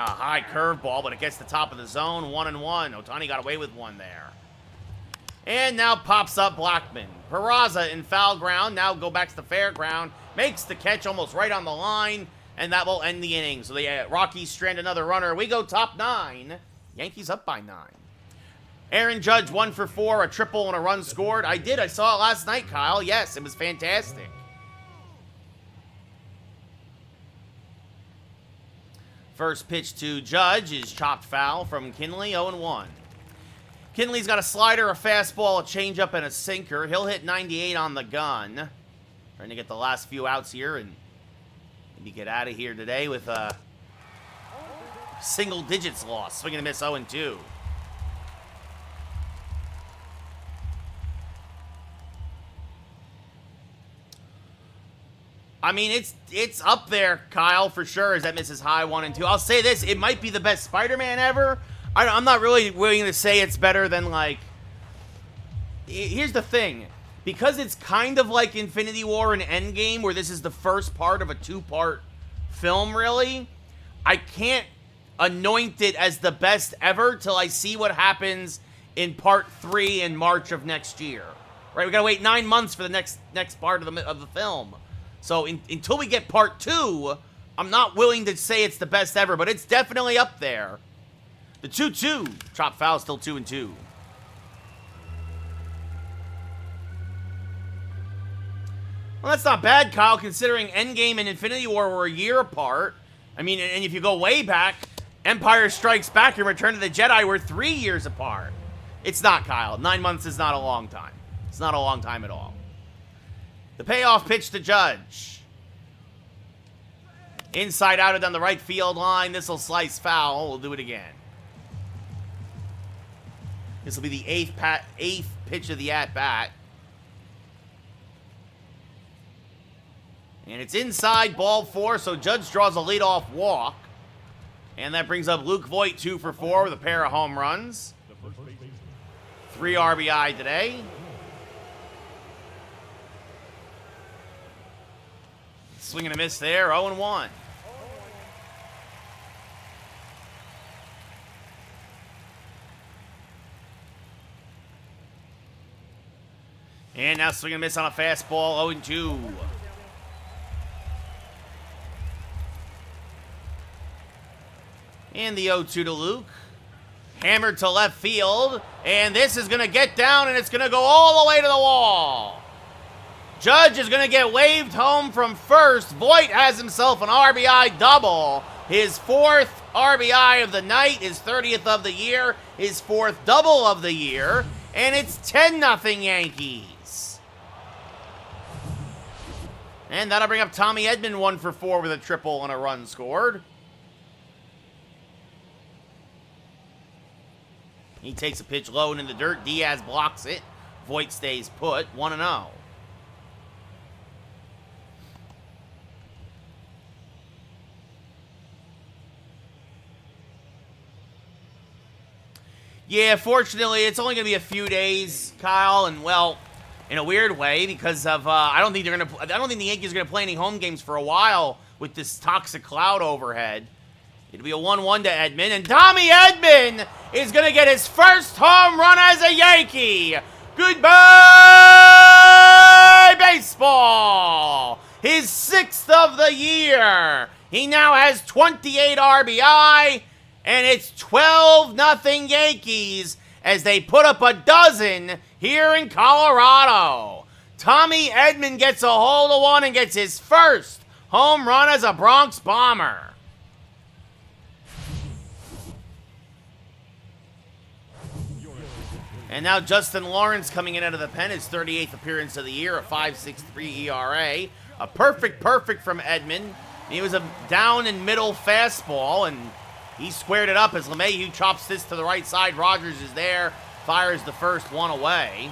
a high curveball, but it gets the top of the zone, 1-1. Ohtani got away with one there. And now pops up Blackmon. Peraza in foul ground. Now go back to the fair ground. Makes the catch almost right on the line. And that will end the inning. So the Rockies strand another runner. We go top 9. Yankees up by 9. Aaron Judge 1 for 4. A triple and a run scored. I saw it last night, Kyle. Yes, it was fantastic. First pitch to Judge is chopped foul from Kinley, 0-1. Kinley's got a slider, a fastball, a changeup, and a sinker. He'll hit 98 on the gun. Trying to get the last few outs here and maybe get out of here today with a single digits loss. Swing and a miss, 0-2. I mean, it's up there, Kyle, for sure, as that misses high, 1-2. I'll say this, it might be the best Spider-Man ever. I'm not really willing to say it's better than, like... Here's the thing. Because it's kind of like Infinity War and Endgame, where this is the first part of a 2-part film, really, I can't anoint it as the best ever till I see what happens in Part 3 in March of next year. Right? We gotta wait 9 months for the next part of the film. So until we get Part 2, I'm not willing to say it's the best ever, but it's definitely up there. The 2-2. Chop foul, still 2-2. Well, that's not bad, Kyle, considering Endgame and Infinity War were a year apart. I mean, and if you go way back, Empire Strikes Back and Return of the Jedi were 3 years apart. It's not, Kyle. 9 months is not a long time. It's not a long time at all. The payoff pitch to Judge. Inside out down the right field line. This will slice foul. We'll do it again. This will be the eighth pitch of the at-bat. And it's inside, ball 4, so Judge draws a leadoff walk. And that brings up Luke Voit, 2 for 4 with a pair of home runs. 3 RBI today. Swing and a miss there, 0-1. And now swing and a miss on a fastball, 0-2. And the 0-2 to Luke. Hammered to left field. And this is going to get down, and it's going to go all the way to the wall. Judge is going to get waved home from first. Voit has himself an RBI double. His 4th RBI of the night, his 30th of the year, his 4th double of the year. And it's 10-0 Yankees. And that'll bring up Tommy Edman 1 for 4 with a triple and a run scored. He takes a pitch low and in the dirt. Diaz blocks it. Voit stays put. 1-0. Yeah, fortunately, it's only going to be a few days, Kyle, and well, in a weird way, because of I don't think the Yankees are going to play any home games for a while with this toxic cloud overhead. It'll be a 1-1 to Edman, and Tommy Edman is going to get his first home run as a Yankee. Goodbye, baseball! His 6th of the year. He now has 28 RBI, and it's 12-0 Yankees as they put up a dozen here in Colorado. Tommy Edman gets a hold of one and gets his first home run as a Bronx Bomber. And now Justin Lawrence coming in out of the pen, his 38th appearance of the year, a 5.63 ERA. A perfect from Edman. He was a down and middle fastball, and he squared it up as LeMahieu chops this to the right side. Rogers is there, fires the first one away.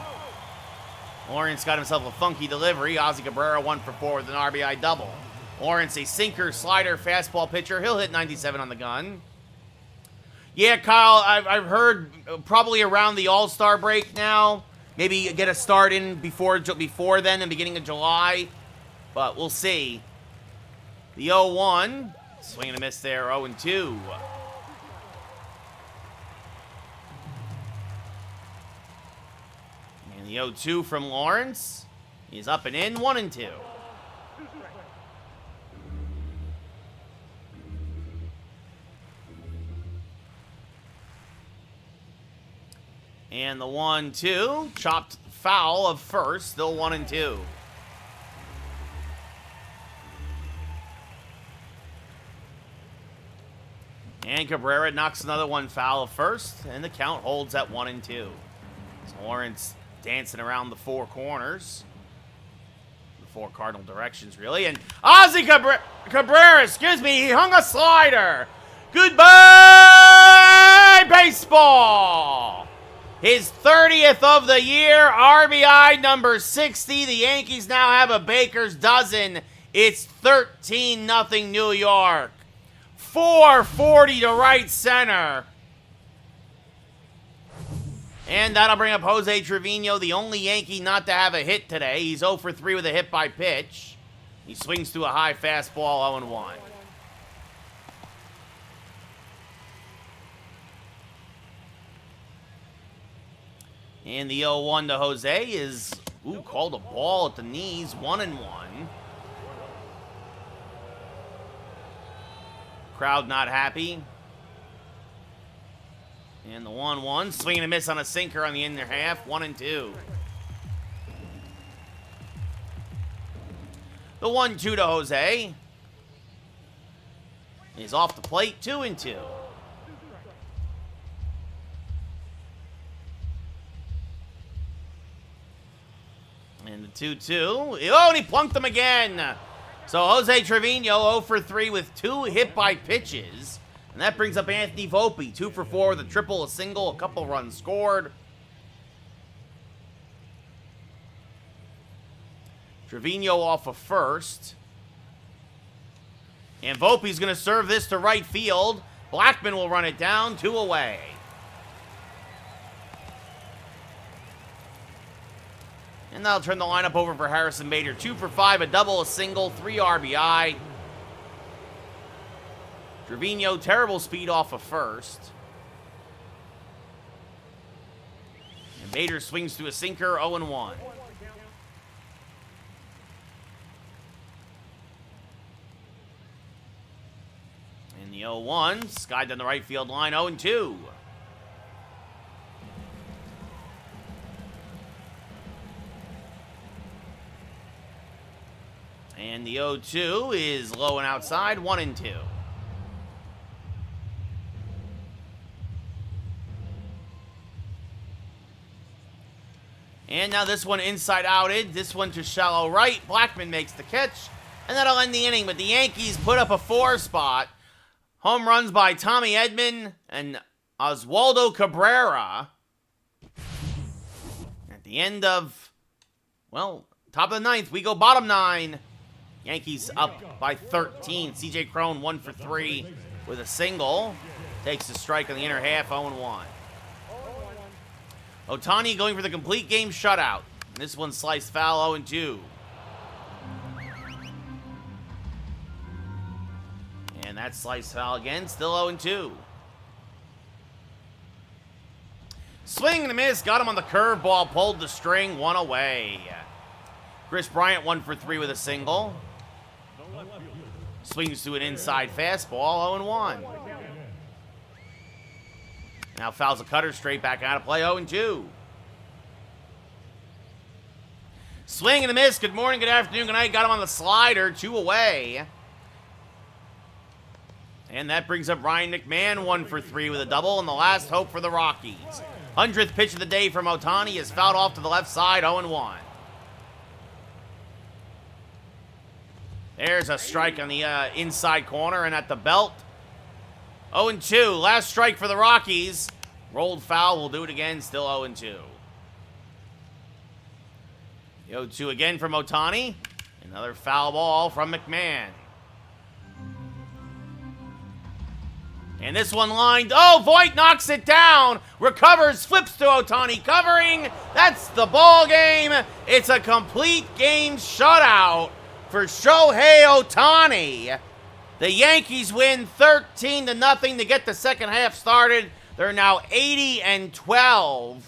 Lawrence got himself a funky delivery. Ozzie Cabrera 1 for 4 with an RBI double. Lawrence, a sinker, slider, fastball pitcher. He'll hit 97 on the gun. Yeah, Kyle, I've heard probably around the All-Star break now. Maybe get a start in before then, in the beginning of July. But we'll see. The 0-1. Swing and a miss there, 0-2. And the 0-2 from Lawrence. He's up and in, 1-2. And the 1-2, chopped foul of first, still 1-2. And Cabrera knocks another one foul of first, and the count holds at 1-2. So Lawrence dancing around the four corners. The four cardinal directions, really. And Ozzie Cabrera, he hung a slider. Goodbye, baseball! His 30th of the year, RBI number 60. The Yankees now have a baker's dozen. It's 13-0 New York. 440 to right center. And that'll bring up Jose Trevino, the only Yankee not to have a hit today. He's 0 for 3 with a hit by pitch. He swings through a high fastball, 0-1. And the 0-1 to Jose is, called a ball at the knees, 1-1. Crowd not happy. And the 1-1, swing and a miss on a sinker on the inner half, 1-2. The 1-2 to Jose. He's off the plate, 2-2. And the 2-2. Oh, and he plunked him again. So Jose Trevino 0 for 3 with 2 hit by pitches. And that brings up Anthony Volpe, 2 for 4 with a triple, a single, a couple runs scored. Trevino off of first. And Volpe's going to serve this to right field. Blackman will run it down, 2 away. And that'll turn the lineup over for Harrison Bader. 2 for 5, a double, a single, 3 RBI. Trevino, terrible speed off of first. And Bader swings through a sinker, 0-1. And the 0-1, skied down the right field line, 0-2. And the 0-2 is low and outside, 1-2. And now this one inside outed. This one to shallow right. Blackman makes the catch. And that'll end the inning. But the Yankees put up a 4 spot. Home runs by Tommy Edman and Oswaldo Cabrera. At the end of, well, top of the ninth, we go bottom 9. Yankees up by 13. CJ Cron 1 for 3 with a single. Takes a strike on the inner half, 0-1. Ohtani going for the complete game shutout. This one sliced foul, 0-2. And that sliced foul again, still 0-2. Swing and a miss, got him on the curveball, pulled the string, 1 away. Chris Bryant 1 for 3 with a single. Swings to an inside fastball, 0-1. Now fouls a cutter straight back out of play, 0-2. Swing and a miss, good morning, good afternoon, good night, got him on the slider, 2 away. And that brings up Ryan McMahon, 1 for 3 with a double, and the last hope for the Rockies. 100th pitch of the day from Ohtani is fouled off to the left side, 0-1. There's a strike on the inside corner and at the belt. 0-2. Last strike for the Rockies. Rolled foul. We'll do it again. Still 0-2. The 0-2 again from Ohtani. Another foul ball from McMahon. And this one lined. Oh, Voit knocks it down. Recovers, flips to Ohtani, covering. That's the ball game. It's a complete game shutout for Shohei Ohtani. The Yankees win 13-0 to get the second half started. They're now 80-12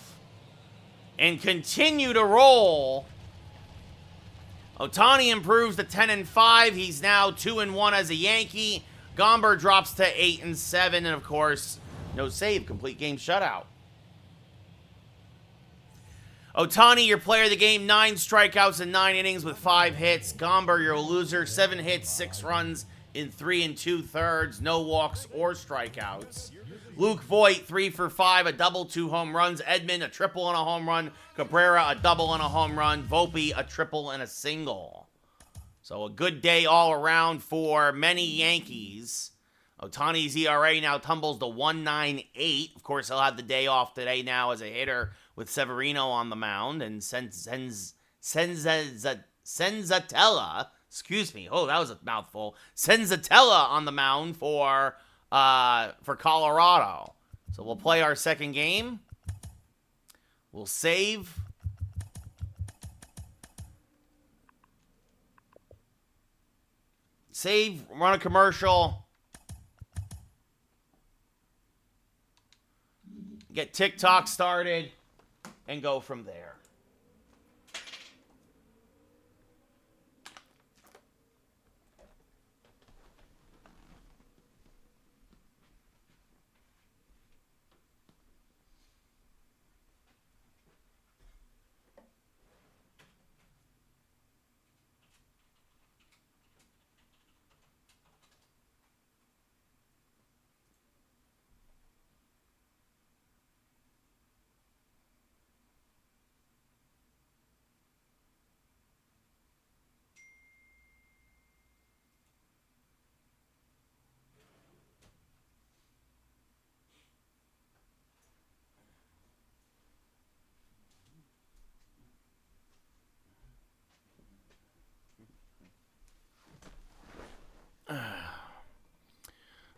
and continue to roll. Ohtani improves to 10-5. He's now 2-1 as a Yankee. Gomber drops to 8-7, and of course, no save, complete game shutout. Ohtani, your player of the game, 9 strikeouts in 9 innings with 5 hits. Gomber, your loser, 7 hits, 6 runs in 3 2/3, no walks or strikeouts. Luke Voit, 3 for 5, a double, 2 home runs. Edman, a triple and a home run. Cabrera, a double and a home run. Volpe, a triple and a single. So a good day all around for many Yankees. Ohtani's ERA now tumbles to 1.98. Of course, he'll have the day off today now as a hitter with Severino on the mound. And Senzatella, excuse me, oh, that was a mouthful. Senzatella on the mound for Colorado. So we'll play our second game. We'll save. Save, run a commercial. Get TikTok started and go from there.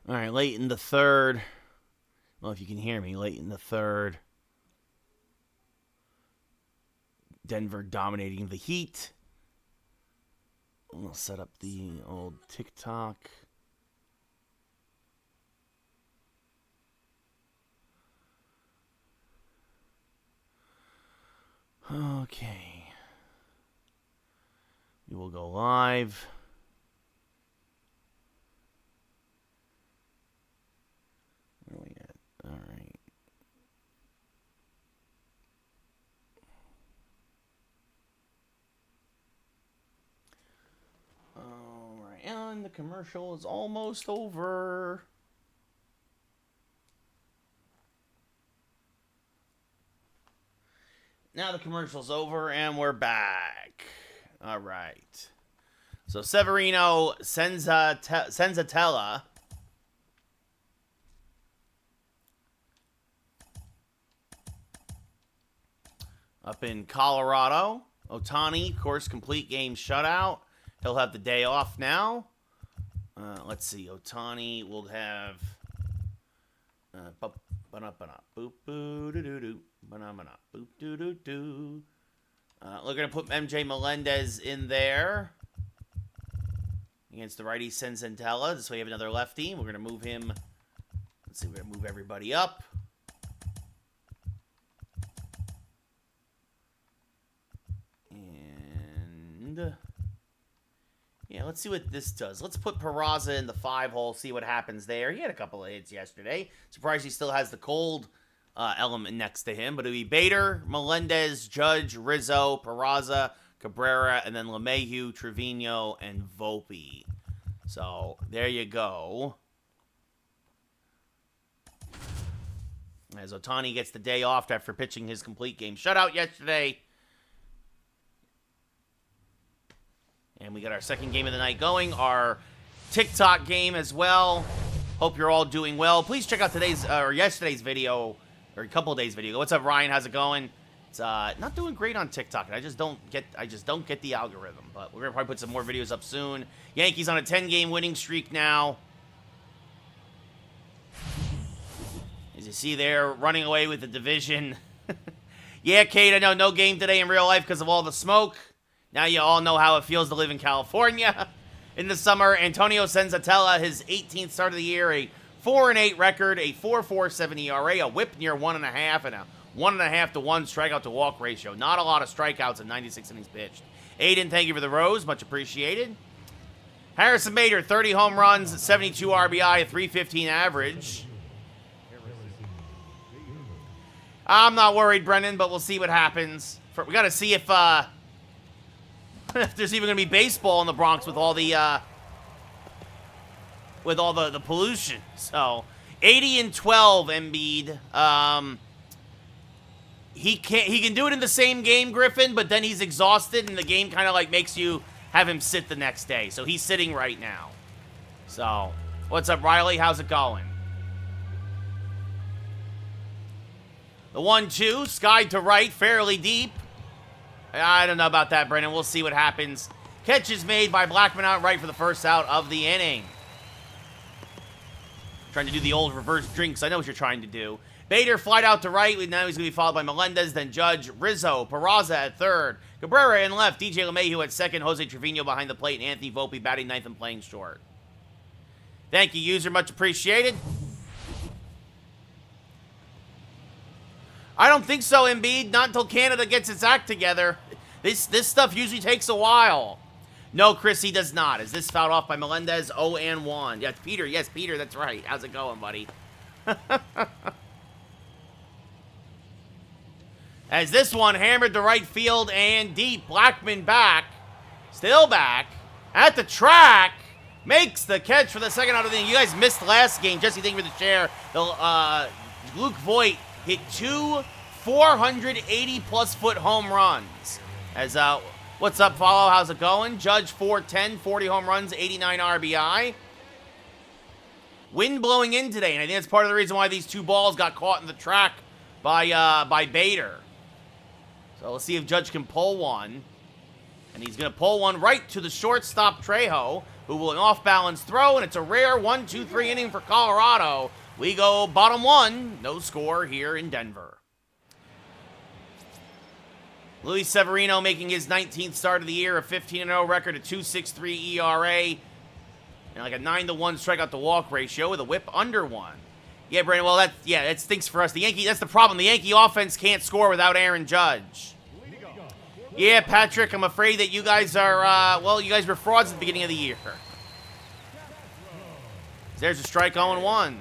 All right, late in the third. Well, if you can hear me, late in the third. Denver dominating the Heat. We'll set up the old TikTok. Okay. We will go live. Where are we at? All right. All right, and the commercial is almost over. Now the commercial's over, and we're back. All right. So Severino Senzatella Up in Colorado, Ohtani, of course, complete game shutout. He'll have the day off now. Let's see. Ohtani will have... We're going to put MJ Melendez in there against the righty Senzentella. This way we have another lefty. We're going to move him. Let's see. We're going to move everybody up. And yeah, let's see what this does. Let's put Peraza in the 5-hole, see what happens there. He had a couple of hits yesterday. Surprised he still has the cold element next to him. But it'll be Bader, Melendez, Judge, Rizzo, Peraza, Cabrera, and then LeMahieu, Trevino, and Volpe. So there you go. As Ohtani gets the day off after pitching his complete game shutout yesterday. And we got our second game of the night going, our TikTok game as well. Hope you're all doing well. Please check out today's or yesterday's video, or a couple of days video. What's up, Ryan? How's it going? It's not doing great on TikTok, and I just don't get the algorithm. But we're gonna probably put some more videos up soon. Yankees on a 10-game winning streak now. As you see there, running away with the division. Yeah, Kate, I know no game today in real life because of all the smoke. Now you all know how it feels to live in California in the summer. Antonio Senzatella, his 18th start of the year, a 4-8 record, a 4.47 ERA, a whip near 1.5, and a 1.5 to 1 strikeout to walk ratio. Not a lot of strikeouts in 96 innings pitched. Aiden, thank you for the rose. Much appreciated. Harrison Bader, 30 home runs, 72 RBI, a 315 average. I'm not worried, Brennan, but we'll see what happens. We got to see if there's even going to be baseball in the Bronx with all the pollution. So 80-12 Embiid. He can do it in the same game, Griffin, but then he's exhausted, and the game kind of like makes you have him sit the next day. So he's sitting right now. So what's up, Riley? How's it going? The 1-2, sky to right, fairly deep. I don't know about that, Brennan. We'll see what happens. Catch is made by Blackman out right for the first out of the inning. Trying to do the old reverse drinks. I know what you're trying to do. Bader flied out to right. Now he's going to be followed by Melendez, then Judge, Rizzo, Peraza at third, Cabrera in left, DJ LeMahieu at second, Jose Trevino behind the plate, and Anthony Volpe batting ninth and playing short. Thank you, user. Much appreciated. I don't think so, Embiid. Not until Canada gets its act together. This stuff usually takes a while. No, Chris, he does not. Is this fouled off by Melendez? 0-1. Yeah, Peter. Yes, Peter, that's right. How's it going, buddy? As this one hammered to right field and deep. Blackman back. Still back. At the track. Makes the catch for the second out of the inning. You guys missed last game. Jesse, thank you for the share. Luke Voigt hit two 480-plus foot home runs. As what's up, follow? How's it going? Judge 410, 40 home runs, 89 RBI. Wind blowing in today, and I think that's part of the reason why these two balls got caught in the track by Bader. So let's see if Judge can pull one, and he's gonna pull one right to the shortstop Trejo, who will an off-balance throw, and it's a rare 1-2-3 inning for Colorado. We go bottom one, no score here in Denver. Luis Severino making his 19th start of the year, a 15-0 record, a 2.63 ERA, and like a 9-1 strikeout to walk ratio with a whip under 1. Yeah, Brandon, well, that stinks for us. That's the problem. The Yankee offense can't score without Aaron Judge. Yeah, Patrick, I'm afraid that you guys are, you guys were frauds at the beginning of the year. There's a strike 0-1.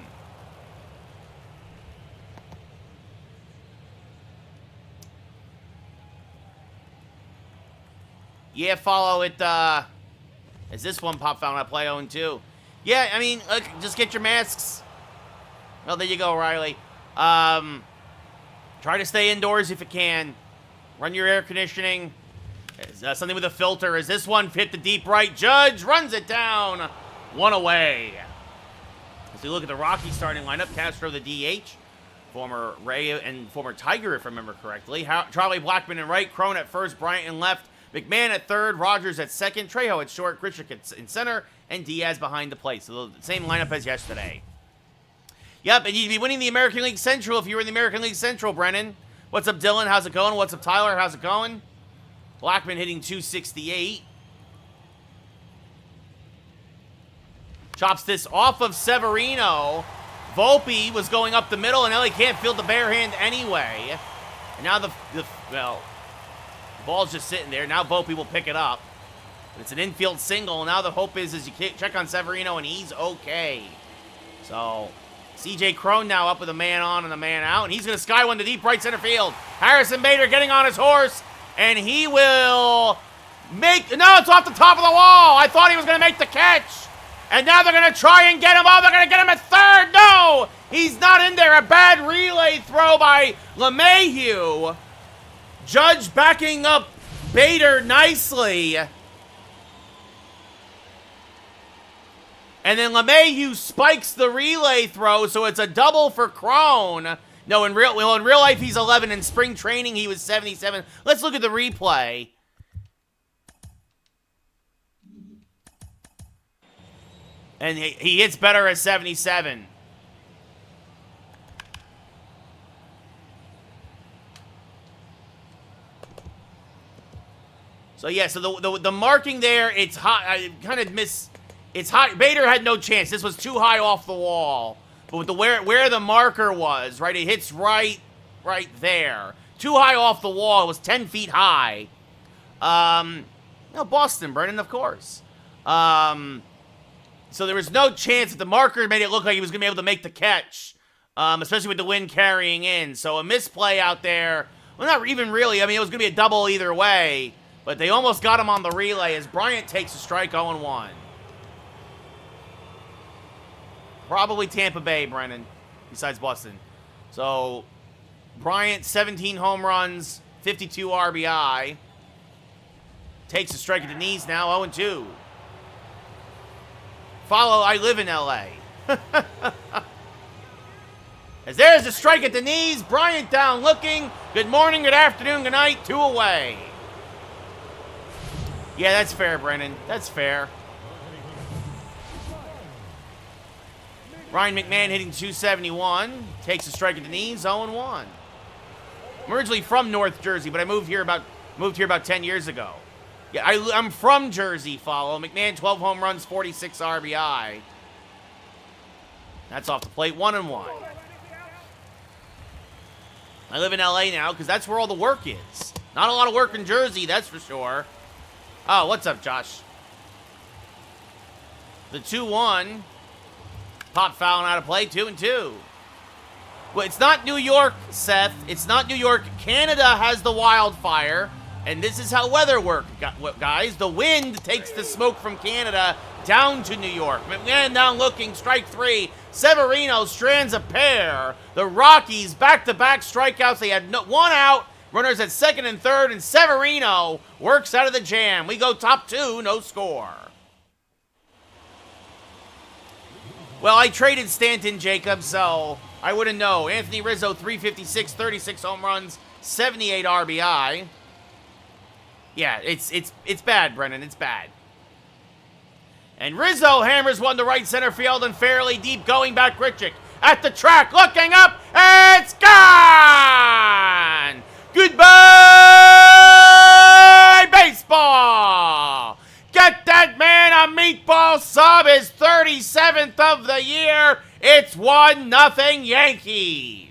Yeah, follow it, is this one pop found out play 0-2? Yeah, I mean, look, just get your masks. Well, there you go, Riley. Try to stay indoors if you can. Run your air conditioning. Something with a filter. As this one hit the deep right, Judge runs it down. One away. As we look at the Rockies starting lineup, Castro the DH. Former Ray and former Tiger, if I remember correctly. Charlie Blackmon in right, Crone at first, Bryant in left, McMahon at third, Rogers at second, Trejo at short, Grichuk in center, and Diaz behind the plate. So the same lineup as yesterday. Yep, and you'd be winning the American League Central if you were in the American League Central, Brennan. What's up, Dylan? How's it going? What's up, Tyler? How's it going? Blackmon hitting .268. Chops this off of Severino. Volpe was going up the middle, and now he can't field the bare hand anyway. And now the ball's just sitting there. Now Volpe will pick it up. But it's an infield single. Now the hope is you check on Severino, and he's okay. So C.J. Crone now up with a man on and a man out, and he's going to sky one to deep right center field. Harrison Bader getting on his horse, and he will make... No, it's off the top of the wall. I thought he was going to make the catch. And now they're going to try and get him. Oh, they're going to get him at third. No, he's not in there. A bad relay throw by LeMahieu. Judge backing up Bader nicely. And then LeMahieu spikes the relay throw, so it's a double for Crone. No, in real life, he's 11. In spring training, he was 77. Let's look at the replay. And he hits better at 77. So yeah, so the marking there, it's hot. I kind of miss. It's hot. Bader had no chance. This was too high off the wall. But with the where the marker was, right, it hits right there. Too high off the wall. It was 10 feet high. No, Boston, Brennan, of course. So there was no chance that the marker made it look like he was going to be able to make the catch, especially with the wind carrying in. So a misplay out there. Well, not even really. I mean, it was going to be a double either way, but they almost got him on the relay as Bryant takes a strike 0-1. Probably Tampa Bay, Brennan, besides Boston. So Bryant, 17 home runs, 52 RBI. Takes a strike at the knees now, 0-2. Follow, I live in L.A. As there's a strike at the knees. Bryant down looking. Good morning, good afternoon, good night. 2 away. Yeah, that's fair, Brennan. That's fair. Ryan McMahon hitting .271. Takes a strike at the knees, 0-1. I'm originally from North Jersey, but I moved here about 10 years ago. Yeah, I'm from Jersey, follow. McMahon, 12 home runs, 46 RBI. That's off the plate, 1-1. I live in L.A. now because that's where all the work is. Not a lot of work in Jersey, that's for sure. Oh, what's up, Josh? The 2-1. Pop fouling out of play, 2-2. Well, it's not New York, Seth. It's not New York. Canada has the wildfire. And this is how weather works, guys. The wind takes the smoke from Canada down to New York. McMahon down looking, strike 3. Severino strands a pair. The Rockies back-to-back strikeouts. They had one out. Runners at second and third. And Severino works out of the jam. We go top 2, no score. Well, I traded Stanton, Jacob, so I wouldn't know. Anthony Rizzo, 356, 36 home runs, 78 RBI. Yeah, it's bad, Brennan. It's bad. And Rizzo hammers one to right center field and fairly deep. Going back, Grichuk at the track, looking up. It's gone! Goodbye, baseball! Get that man a meatball sub, his 37th of the year. It's 1-0 Yankees.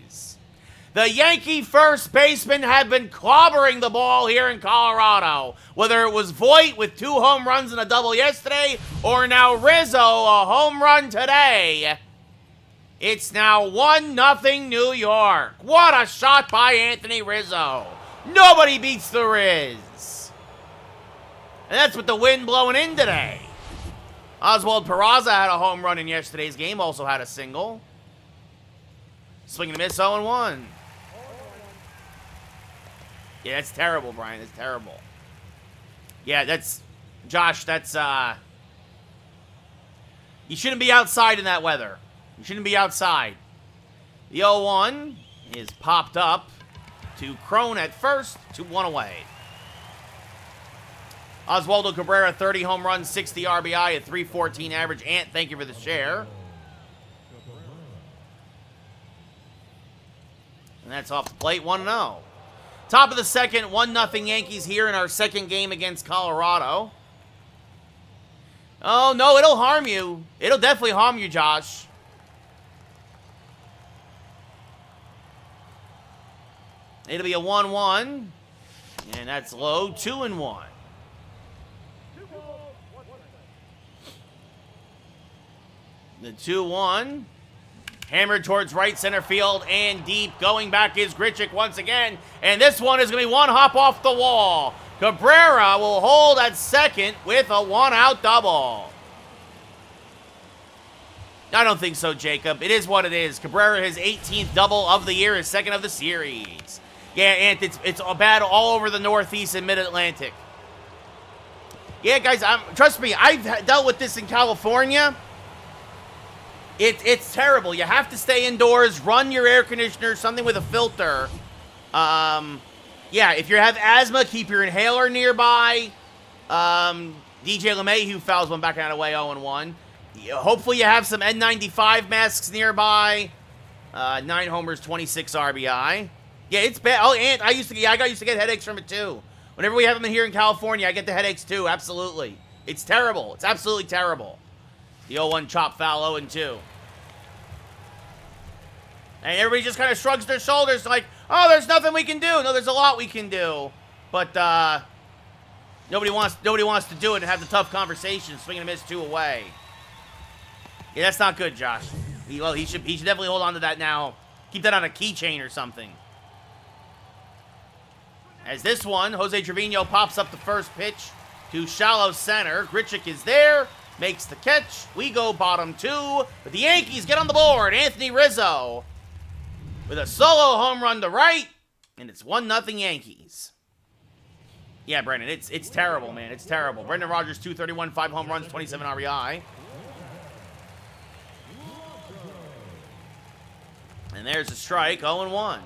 The Yankee first baseman had been clobbering the ball here in Colorado. Whether it was Voit with 2 home runs and a double yesterday, or now Rizzo, a home run today. It's now 1-0 New York. What a shot by Anthony Rizzo. Nobody beats the Riz. And that's with the wind blowing in today. Oswald Peraza had a home run in yesterday's game, also had a single. Swing and a miss, 0-1. Yeah, that's terrible, Brian. That's terrible. Yeah, that's... Josh, that's, you shouldn't be outside in that weather. You shouldn't be outside. The 0-1. is popped up to Crone at first, 2-1 away. Oswaldo Cabrera, 30 home runs, 60 RBI, a 314 average. Ant, thank you for the share. And that's off the plate, 1-0. Top of the second, 1-0 Yankees here in our second game against Colorado. Oh, no, it'll harm you. It'll definitely harm you, Josh. It'll be a 1-1. And that's low, 2-1. The 2-1. Hammered towards right center field and deep. Going back is Grichuk once again. And this one is going to be one hop off the wall. Cabrera will hold at second with a one-out double. I don't think so, Jacob. It is what it is. Cabrera, his 18th double of the year, his second of the series. Yeah, Ant, it's bad all over the Northeast and Mid-Atlantic. Yeah, guys, trust me, I've dealt with this in California. It's terrible. You have to stay indoors, run your air conditioner, something with a filter. Yeah, if you have asthma, keep your inhaler nearby. DJ LeMahieu fouls one back out of the way, 0-1. Hopefully you have some N95 masks nearby. 9 homers, 26 RBI. Yeah, it's bad. Oh, and I used to get headaches from it too. Whenever we have them here in California, I get the headaches too. Absolutely. It's terrible. It's absolutely terrible. The 0-1 chop foul, 0-2. And everybody just kind of shrugs their shoulders like, oh, there's nothing we can do. No, there's a lot we can do. But nobody wants to do it and have the tough conversation. Swing and a miss, 2 away. Yeah, that's not good, Josh. He should definitely hold on to that now. Keep that on a keychain or something. As this one, Jose Trevino pops up the first pitch to shallow center. Grichuk is there, makes the catch. We go bottom 2, but the Yankees get on the board. Anthony Rizzo with a solo home run to right, and it's 1-0 Yankees. Yeah, Brendan, it's terrible, man. It's terrible. Brendan Rodgers, 231, 5 home runs, 27 RBI. And there's a strike, 0-1.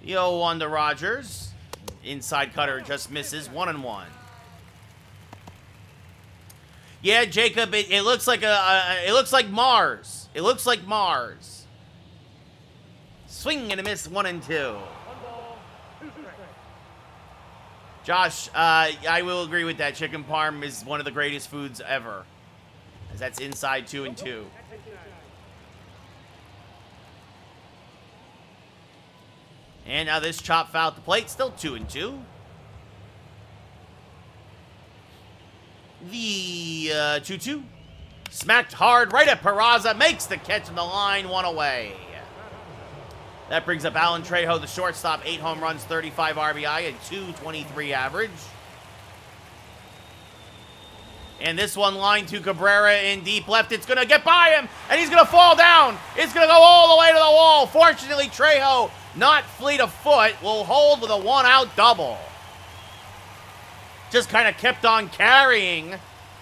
The 0-1 to Rodgers. Inside cutter just misses, 1-1. Yeah, Jacob, it looks like it looks like Mars. It looks like Mars. Swing and a miss, 1-2. Josh, I will agree with that. Chicken parm is one of the greatest foods ever. As that's inside 2-2. And now this chop foul at the plate, still 2-2. The 2-2. Smacked hard right at Peraza. Makes the catch on the line, 1 away. That brings up Alan Trejo, the shortstop. 8 home runs, 35 RBI, and 223 average. And this one line to Cabrera in deep left. It's going to get by him, and he's going to fall down. It's going to go all the way to the wall. Fortunately, Trejo, not fleet of foot, will hold with a 1-out double. Just kind of kept on carrying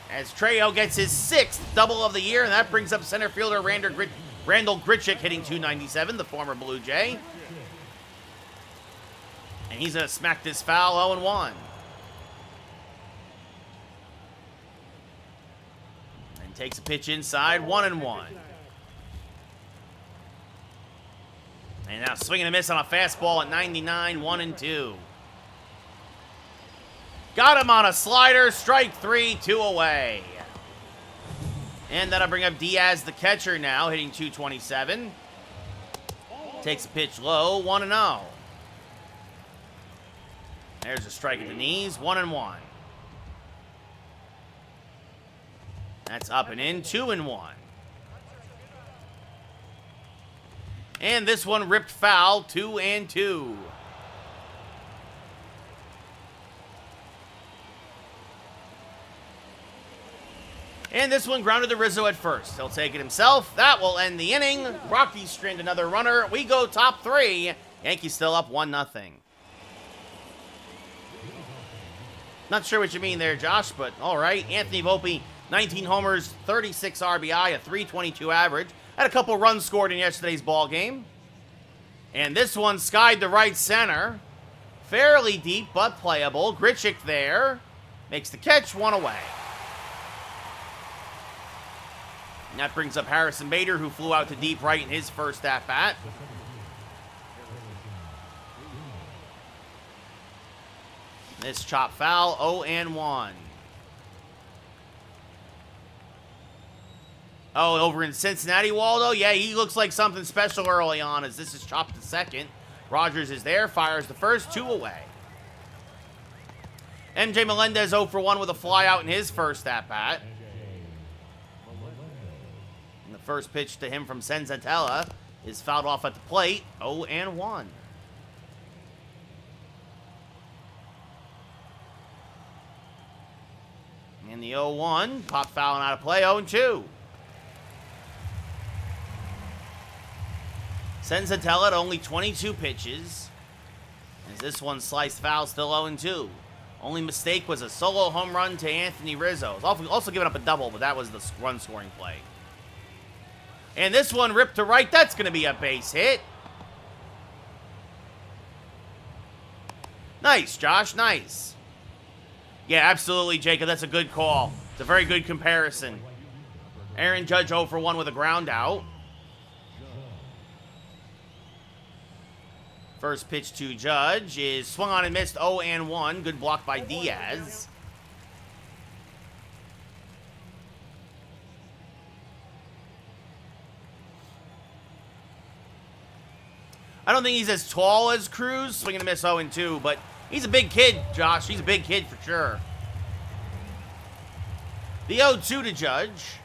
as Trejo gets his 6th double of the year, and that brings up center fielder Randall Grichuk hitting 297, the former Blue Jay. And he's going to smack this foul, 0-1. And takes a pitch inside, 1-1. And now swinging a miss on a fastball at 99, 1-2. Got him on a slider, strike 3, 2 away. And that'll bring up Diaz, the catcher now, hitting 227. Takes a pitch low, 1-0. There's a strike at the knees, 1-1. That's up and in, 2-1. And this one ripped foul, 2-2. And this one grounded to Rizzo at first. He'll take it himself. That will end the inning. Rockies strand another runner. We go top 3. Yankees still up 1-0. Not sure what you mean there, Josh, but all right. Anthony Volpe, 19 homers, 36 RBI, a 322 average. Had a couple runs scored in yesterday's ball game. And this one skied to right center. Fairly deep, but playable. Grichuk there. Makes the catch, one away. And that brings up Harrison Bader, who flew out to deep right in his first at-bat. This chop foul, 0-1. Oh, over in Cincinnati, Waldo? Yeah, he looks like something special early on as this is chopped to second. Rogers is there, fires the first, 2 away. MJ Melendez 0 for 1 with a fly out in his first at-bat. And the first pitch to him from Senzatella is fouled off at the plate, 0-1. And the 0-1, pop foul and out of play, 0-2. Senzatella at only 22 pitches. As this one sliced foul, still 0-2. Only mistake was a solo home run to Anthony Rizzo. Also giving up a double, but that was the run-scoring play. And this one ripped to right. That's going to be a base hit. Nice, Josh. Nice. Yeah, absolutely, Jacob. That's a good call. It's a very good comparison. Aaron Judge 0 for 1 with a ground out. First pitch to Judge is swung on and missed, 0-1. Good block by Diaz. I don't think he's as tall as Cruz. Swinging and miss, 0-2, but he's a big kid, Josh. He's a big kid for sure. The 0-2 to Judge.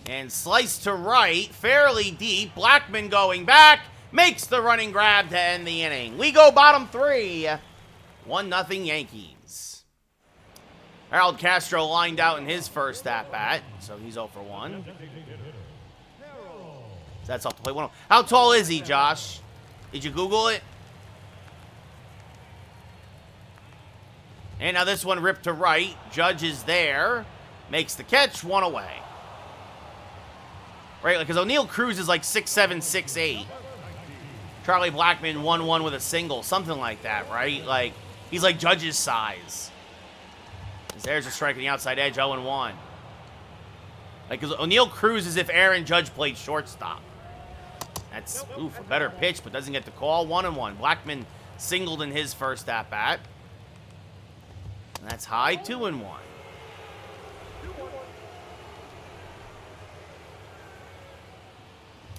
And sliced to right, fairly deep. Blackman going back. Makes the running grab to end the inning. We go bottom 3. 1-0 Yankees. Harold Castro lined out in his first at-bat, so he's 0 for 1. That's off the plate. How tall is he, Josh? Did you Google it? And now this one ripped to right. Judge is there. Makes the catch, 1 away. Right, because O'Neal Cruz is like 6'7", 6'8". Charlie Blackman 1-1 with a single, something like that, right? Like, he's like Judge's size. There's a strike on the outside edge, 0-1. Like, because O'Neal Cruz is if Aaron Judge played shortstop. That's, oof, a better pitch, but doesn't get the call, 1-1. Blackman singled in his first at-bat. And that's high, 2-1.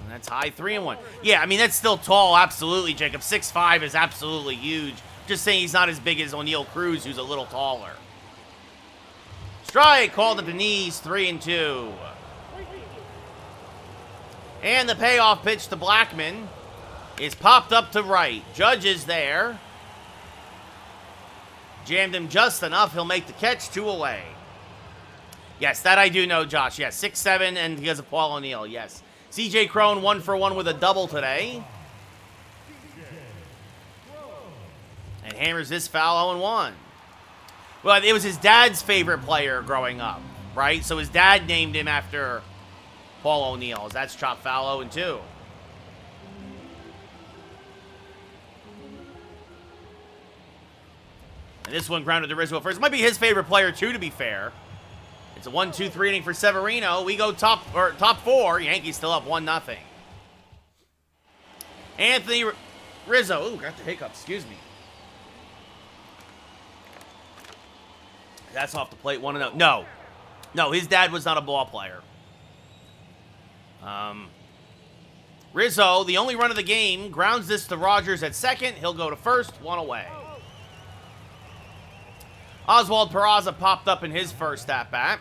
And that's high, 3-1. Yeah, I mean, that's still tall, absolutely, Jacob. 6'5" is absolutely huge. Just saying he's not as big as O'Neal Cruz, who's a little taller. Strike called at the knees, 3-2. And the payoff pitch to Blackman is popped up to right. Judge is there. Jammed him just enough. He'll make the catch, 2 away. Yes, that I do know, Josh. Yes, 6'7", and he has a Paul O'Neill, yes. C.J. Cron 1 for 1 with a double today. And hammers this foul, 0-1. Well, it was his dad's favorite player growing up, right? So his dad named him after Paul O'Neill. That's chop foul, 0-2. And this one grounded to Rizzo first. Might be his favorite player, too, to be fair. It's a 1-2-3 inning for Severino. We go top 4. Yankees still up 1-0. Anthony Rizzo. Ooh, got the hiccups. Excuse me. That's off the plate. 1-0. No, his dad was not a ball player. Rizzo, the only run of the game, grounds this to Rogers at second. He'll go to first. 1 away. Oswald Peraza popped up in his first at-bat.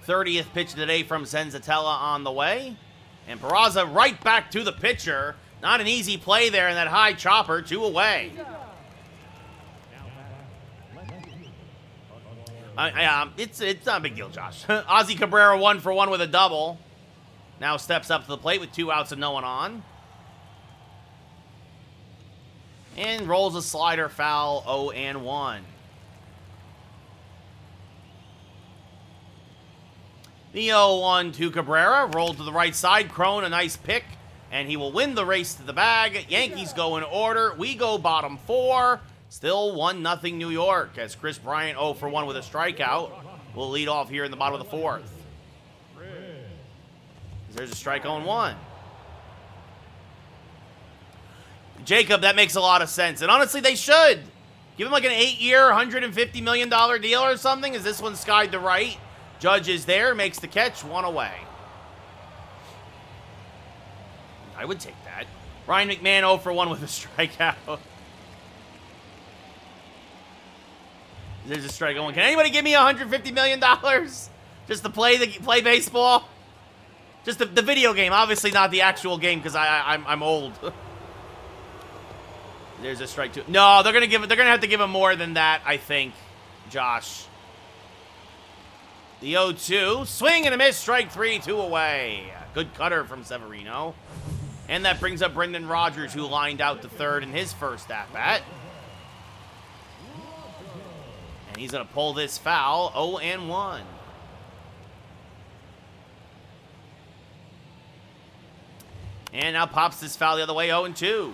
30th pitch of the day from Senzatella on the way. And Peraza right back to the pitcher. Not an easy play there in that high chopper. 2 away. It's not a big deal, Josh. Ozzy Cabrera 1 for 1 with a double. Now steps up to the plate with 2 outs and no one on. And rolls a slider foul, 0-1. The 0-1 to Cabrera. Rolled to the right side. Crone, a nice pick. And he will win the race to the bag. Yankees go in order. We go bottom 4. Still 1-0 New York as Chris Bryant 0 for 1 with a strikeout. Will lead off here in the bottom of the 4th. There's a strike 0-1. Jacob, that makes a lot of sense. And honestly, they should. Give him like an 8-year, $150 million deal or something. Is this one skied to right? Judge is there, makes the catch, 1 away. I would take that. Ryan McMahon 0 for 1 with a strikeout. There's a strike 0-1. Can anybody give me $150 million? Just to play baseball? Just the video game, obviously not the actual game because I'm old. There's a strike 2. No, they're gonna have to give him more than that, I think, Josh. The 0-2, swing and a miss, strike 3, 2 away. Good cutter from Severino. And that brings up Brendan Rodgers, who lined out to third in his first at-bat. And he's gonna pull this foul, 0-1. And now pops this foul the other way, 0-2.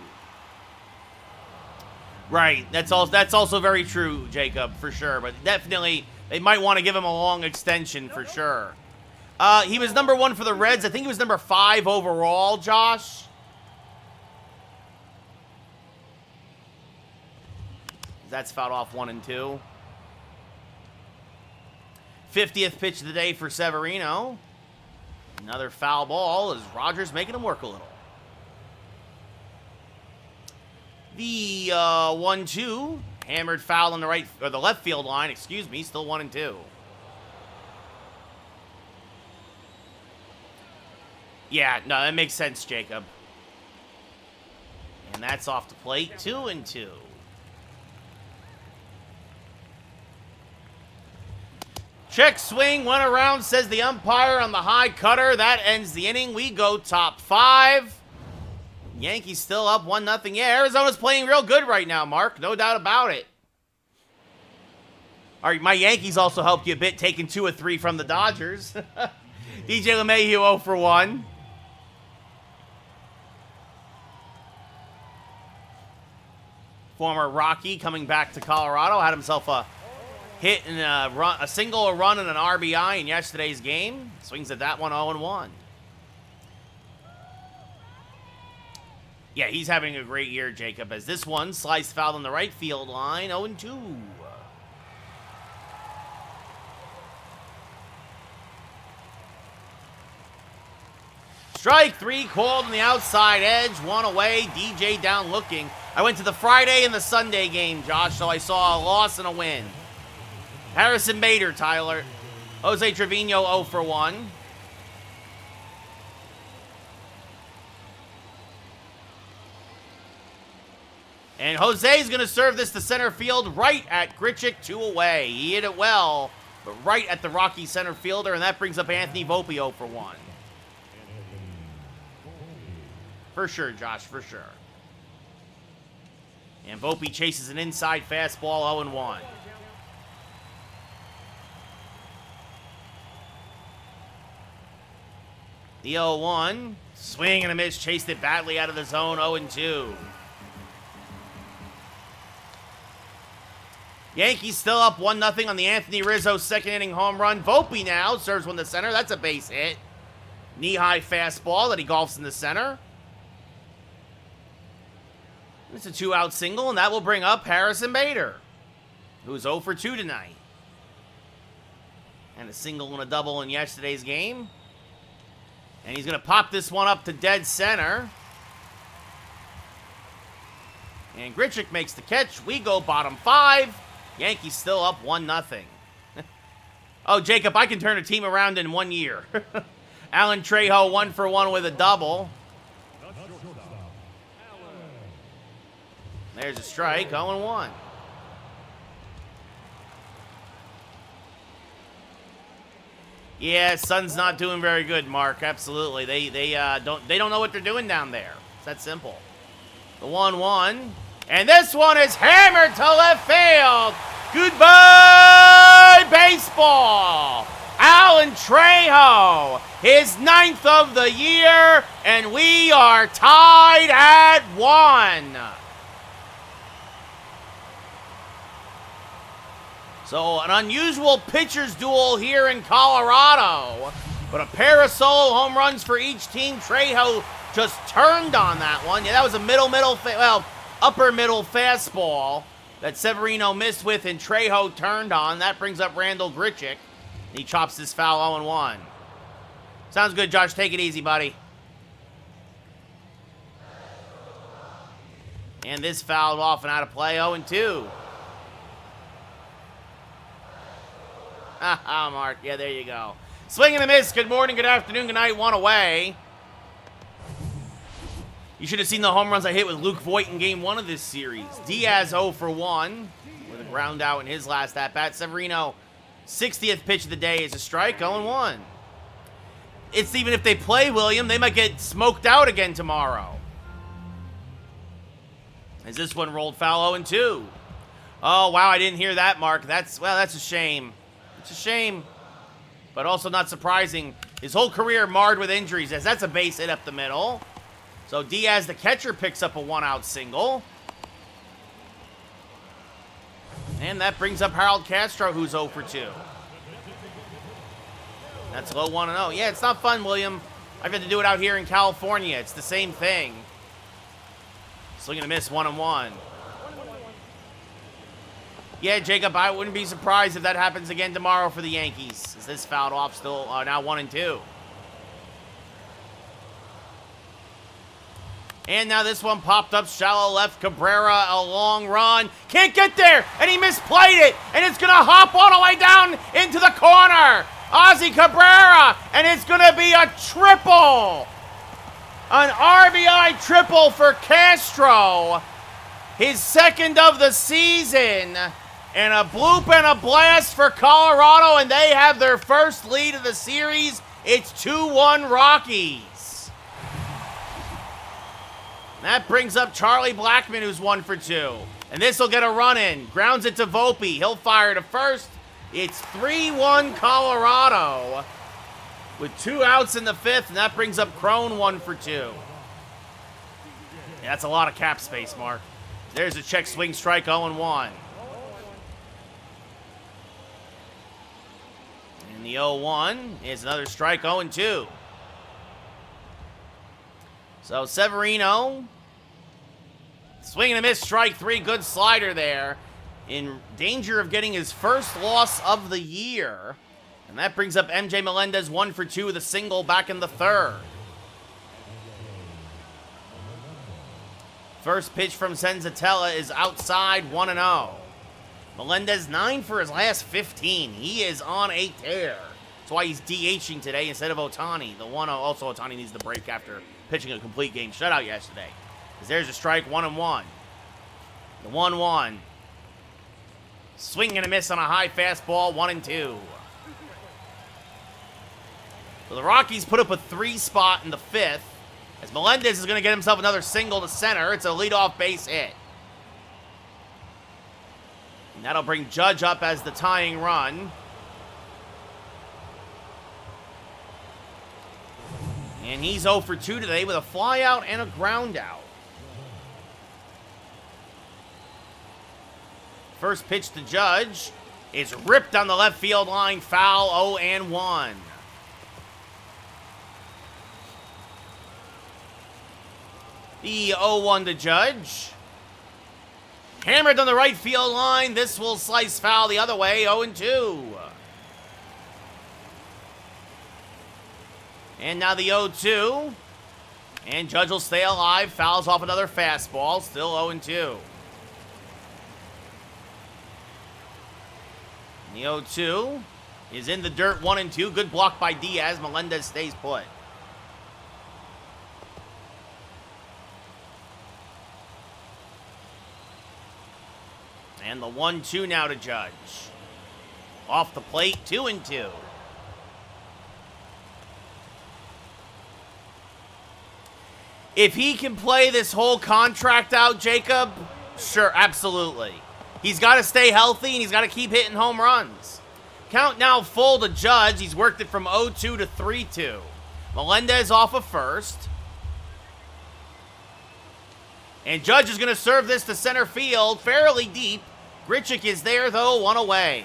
Right, that's also very true, Jacob, for sure. But definitely, they might want to give him a long extension for sure. He was number 1 for the Reds. I think he was number 5 overall, Josh. That's fouled off 1-2. 50th pitch of the day for Severino. Another foul ball as Rodgers making him work a little. The 1-2, hammered foul on the right or the left field line. Excuse me, still 1-2. Yeah, no, that makes sense, Jacob. And that's off the plate, 2-2. Check swing, went around, says the umpire on the high cutter. That ends the inning. We go top 5. Yankees still up 1-0. Yeah, Arizona's playing real good right now, Mark. No doubt about it. All right, my Yankees also helped you a bit, taking 2 of 3 from the Dodgers. DJ LeMahieu 0 for 1. Former Rocky coming back to Colorado. Had himself a hit and a single, a run, and an RBI in yesterday's game. Swings at that one 0-1. Yeah, he's having a great year, Jacob, as this one slice foul on the right field line, 0-2. Strike 3 called on the outside edge, 1 away, DJ down looking. I went to the Friday and the Sunday game, Josh, so I saw a loss and a win. Harrison Bader, Tyler. Jose Trevino 0 for 1. And Jose's going to serve this to center field right at Grichuk, 2 away. He hit it well, but right at the Rockies center fielder, and that brings up Anthony Volpe 0 for 1. For sure, Josh, for sure. And Volpe chases an inside fastball 0-1. The 0-1, swing and a miss, chased it badly out of the zone, 0-2. Yankees still up 1-0 on the Anthony Rizzo second inning home run. Volpe now serves one to center. That's a base hit. Knee-high fastball that he golfs in the center. It's a 2-out single, and that will bring up Harrison Bader, who's 0 for 2 tonight. And a single and a double in yesterday's game. And he's going to pop this one up to dead center. And Grichuk makes the catch. We go bottom 5. Yankees still up 1-0. Oh, Jacob, I can turn a team around in 1 year. Alan Trejo 1 for 1 with a double. There's a strike, 0-1. Yeah, Sun's not doing very good, Mark. Absolutely. They don't know what they're doing down there. It's that simple. The 1-1. And this one is hammered to left field. Goodbye, baseball. Alan Trejo, his 9th of the year, and we are tied at 1. So an unusual pitcher's duel here in Colorado, but a pair of solo home runs for each team. Trejo just turned on that one. Yeah, that was a upper middle fastball that Severino missed with, and Trejo turned on. That brings up Randall Grichuk. He chops this foul 0-1. Sounds good, Josh. Take it easy, buddy. And this fouled off and out of play, 0-2. Haha, Mark. Yeah, there you go. Swing and a miss. Good morning, good afternoon, good night. 1 away. You should have seen the home runs I hit with Luke Voigt in Game 1 of this series. Diaz 0 for 1 with a ground out in his last at-bat. Severino, 60th pitch of the day is a strike, 0-1. It's even if they play William, they might get smoked out again tomorrow. As this one rolled foul 0-2. Oh, wow, I didn't hear that, Mark. That's a shame. It's a shame, but also not surprising. His whole career marred with injuries, as that's a base hit up the middle. So Diaz, the catcher, picks up a 1-out single. And that brings up Harold Castro, who's 0 for 2. That's low 1-0. Yeah, it's not fun, William. I've had to do it out here in California. It's the same thing. Swing and a miss, 1-1. Yeah, Jacob, I wouldn't be surprised if that happens again tomorrow for the Yankees. Is this fouled off still now 1-2. And now this one popped up shallow left. Cabrera, a long run. Can't get there, and he misplayed it, and it's going to hop all the way down into the corner. Ozzy Cabrera, and it's going to be a triple. An RBI triple for Castro. His 2nd of the season. And a bloop and a blast for Colorado, and they have their first lead of the series. It's 2-1 Rockies. That brings up Charlie Blackmon, who's 1 for 2. And this will get a run in. Grounds it to Volpe. He'll fire to first. It's 3-1 Colorado with 2 outs in the 5th, and that brings up Crone 1 for 2. Yeah, that's a lot of cap space, Mark. There's a check swing strike 0-1. And the 0-1 is another strike, 0-2. So Severino, swing and a miss, strike 3, good slider there. In danger of getting his first loss of the year. And that brings up MJ Melendez 1 for 2 with a single back in the 3rd. First pitch from Senzatella is outside, 1-0. Melendez 9 for his last 15. He is on a tear. That's why he's DHing today instead of Ohtani. The 1-0, also Ohtani needs the break after pitching a complete game shutout yesterday. Because there's a strike, 1-1. The 1-1. Swing and a miss on a high fastball, 1-2. So the Rockies put up a 3 spot in the 5th. As Melendez is going to get himself another single to center. It's a leadoff base hit. And that'll bring Judge up as the tying run. And he's 0 for 2 today with a flyout and a ground out. First pitch to Judge is ripped on the left field line, foul, 0-1. The 0-1 to Judge. Hammered on the right field line. This will slice foul the other way, 0-2. And now the 0-2. And Judge will stay alive. Fouls off another fastball. Still 0-2. And the 0-2 is in the dirt, 1-2. Good block by Diaz. Melendez stays put. And the 1-2 now to Judge. Off the plate, 2-2. If he can play this whole contract out, Jacob, sure, absolutely. He's got to stay healthy, and he's got to keep hitting home runs. Count now full to Judge. He's worked it from 0-2 to 3-2. Melendez off of first. And Judge is going to serve this to center field fairly deep. Grichuk is there, though, one away.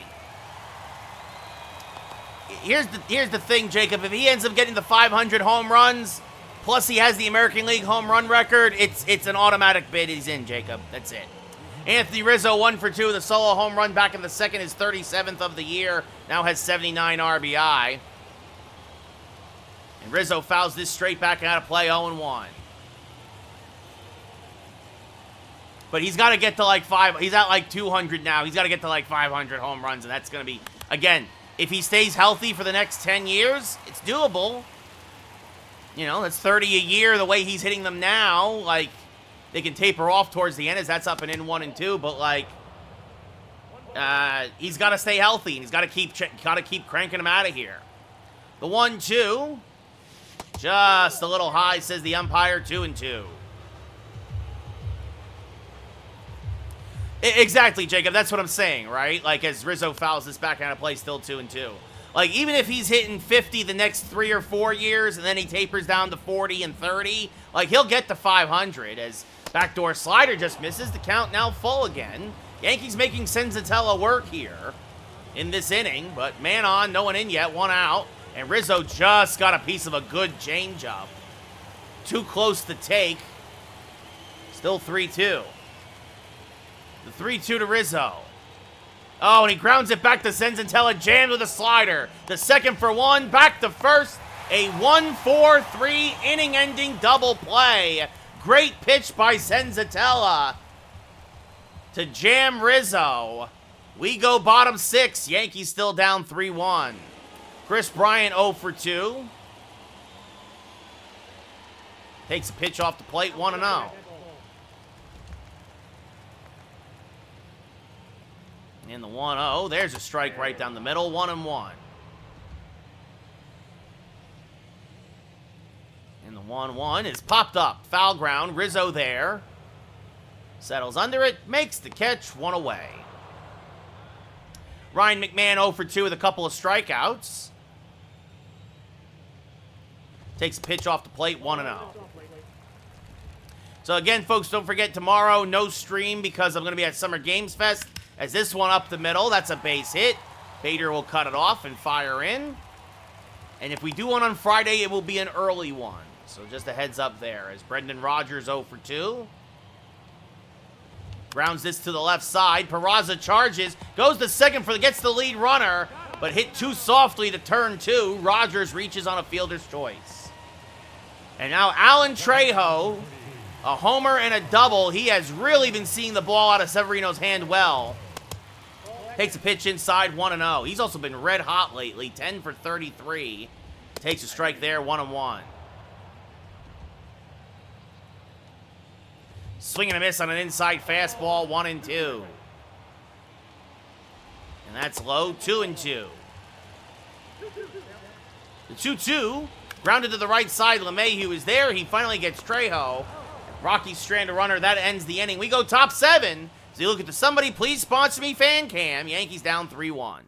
Here's the thing, Jacob. If he ends up getting the 500 home runs, plus he has the American League home run record, it's an automatic bid. He's in, Jacob. That's it. Anthony Rizzo, 1 for 2 with a solo home run back in the second, his 37th of the year. Now has 79 RBI. And Rizzo fouls this straight back out of play, 0-1. But he's got to get to like he's at like 200 now. He's got to get to like 500 home runs, and that's going to be, again, if he stays healthy for the next 10 years, it's doable. You know, that's 30 a year the way he's hitting them now. Like, they can taper off towards the end as that's up and in 1 and 2, but like, he's got to stay healthy, and he's got to keep cranking him out of here. The 1-2, just a little high, says the umpire. 2-2. Exactly, Jacob. That's what I'm saying, right? Like, as Rizzo fouls this back out of play, still 2-2. Like, even if he's hitting 50 the next 3 or 4 years, and then he tapers down to 40 and 30, like, he'll get to 500 as backdoor slider just misses. The count now full again. Yankees making Senzatella work here in this inning, but man on, no one in yet, 1 out. And Rizzo just got a piece of a good changeup. Too close to take. Still 3-2. The 3-2 to Rizzo. Oh, and he grounds it back to Senzatella, jammed with a slider. The second for 1, back to first. A 1-4-3 inning-ending double play. Great pitch by Senzatella to jam Rizzo. We go bottom 6. Yankees still down 3-1. Chris Bryant 0 for 2. Takes a pitch off the plate, 1-0. And the 1-0, there's a strike right down the middle, 1-1. And the 1-1 is popped up, foul ground, Rizzo there. Settles under it, makes the catch, 1 away. Ryan McMahon 0 for 2 with a couple of strikeouts. Takes a pitch off the plate, 1-0. So again, folks, don't forget tomorrow, no stream because I'm going to be at Summer Games Fest. As this one up the middle, that's a base hit. Bader will cut it off and fire in. And if we do one on Friday, it will be an early one. So just a heads up there. As Brendan Rodgers 0 for 2. Grounds this to the left side. Peraza charges. Goes to second gets the lead runner. But hit too softly to turn 2. Rodgers reaches on a fielder's choice. And now Alan Trejo, a homer and a double. He has really been seeing the ball out of Severino's hand well. Takes a pitch inside, 1-0. He's also been red hot lately, 10 for 33. Takes a strike there, 1-1. Swing and a miss on an inside fastball, 1-2. And that's low, 2-2. The 2-2, grounded to the right side. LeMahieu is there. He finally gets Trejo. Rockies strand a runner. That ends the inning. We go top 7. So you look at the Somebody Please Sponsor Me fan cam. Yankees down 3-1.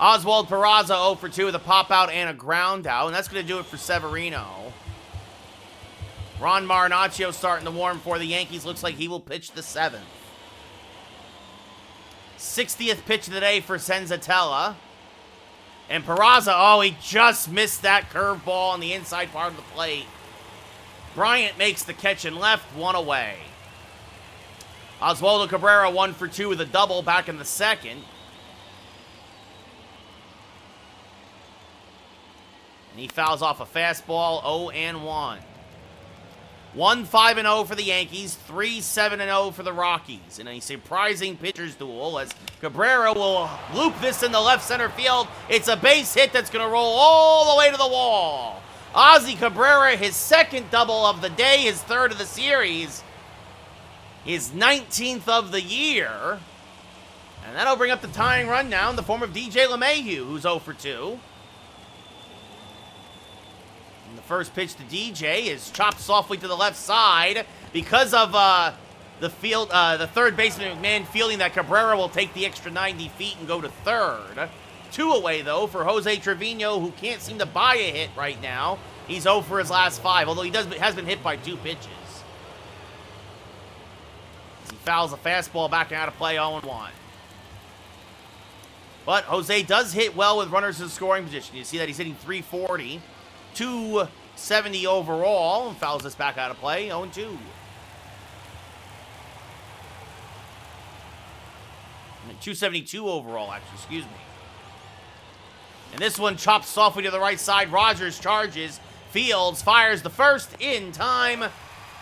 Oswald Peraza 0 for 2 with a pop-out and a ground out. And that's going to do it for Severino. Ron Marinaccio starting to warm for the Yankees. Looks like he will pitch the 7th. 60th pitch of the day for Senzatella. And Peraza, oh, he just missed that curveball on the inside part of the plate. Bryant makes the catch and left, 1 away. Oswaldo Cabrera 1 for 2 with a double back in the second. And he fouls off a fastball, 0-1. 1-5-0 for the Yankees, 3-7-0 for the Rockies. In a surprising pitcher's duel as Cabrera will loop this in the left center field. It's a base hit that's going to roll all the way to the wall. Ozzy Cabrera, his 2nd double of the day, his 3rd of the series, his 19th of the year. And that'll bring up the tying run now in the form of DJ LeMahieu, who's 0 for 2. And the first pitch to DJ is chopped softly to the left side. Because of The third baseman McMahon fielding that Cabrera will take the extra 90 feet and go to third. 2 away, though, for Jose Trevino, who can't seem to buy a hit right now. He's 0 for his last 5, although he has been hit by 2 pitches. As he fouls a fastball back out of play, 0-1. But Jose does hit well with runners in scoring position. You see that he's hitting 340, 270 overall, and fouls this back out of play, 0-2. 272 overall, actually, excuse me. And this one chops softly to the right side. Rogers charges. Fields fires the first in time.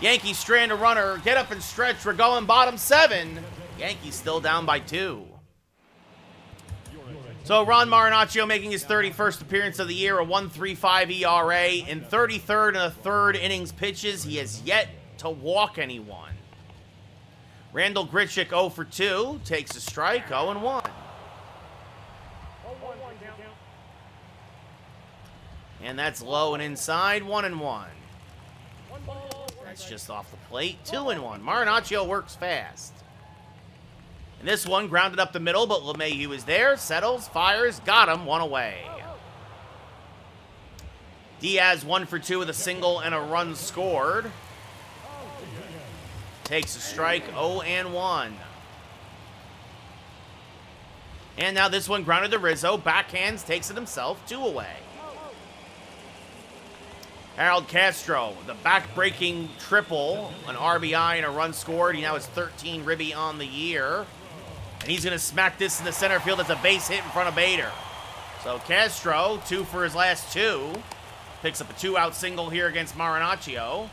Yankees strand a runner. Get up and stretch. We're going bottom 7. Yankees still down by 2. So Ron Marinaccio making his 31st appearance of the year, a 1.35 ERA. In 33rd and a third innings pitches, he has yet to walk anyone. Randall Grichuk 0 for 2, takes a strike, 0-1. And that's low and inside, 1-1. That's just off the plate, 2-1. Marinaccio works fast. And this one grounded up the middle, but LeMahieu is there, settles, fires, got him, 1 away. Diaz 1 for 2 with a single and a run scored. Takes a strike, 0-1. And now this one grounded to Rizzo. Backhands, takes it himself, 2 away. Harold Castro, the back-breaking triple, an RBI and a run scored. He now has 13 ribby on the year. And he's going to smack this in the center field. It's a base hit in front of Bader. So Castro, 2 for his last 2. Picks up a 2-out single here against Marinaccio.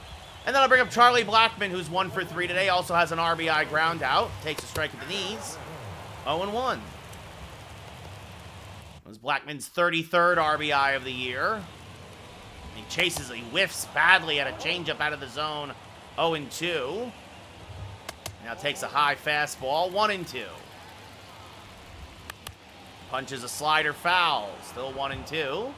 And then I'll bring up Charlie Blackmon, who's 1 for 3 today. Also has an RBI ground out. Takes a strike at the knees. 0-1. It was Blackmon's 33rd RBI of the year. He chases, he whiffs badly at a changeup out of the zone. 0-2. Now takes a high fastball. 1-2. Punches a slider foul. Still 1-2.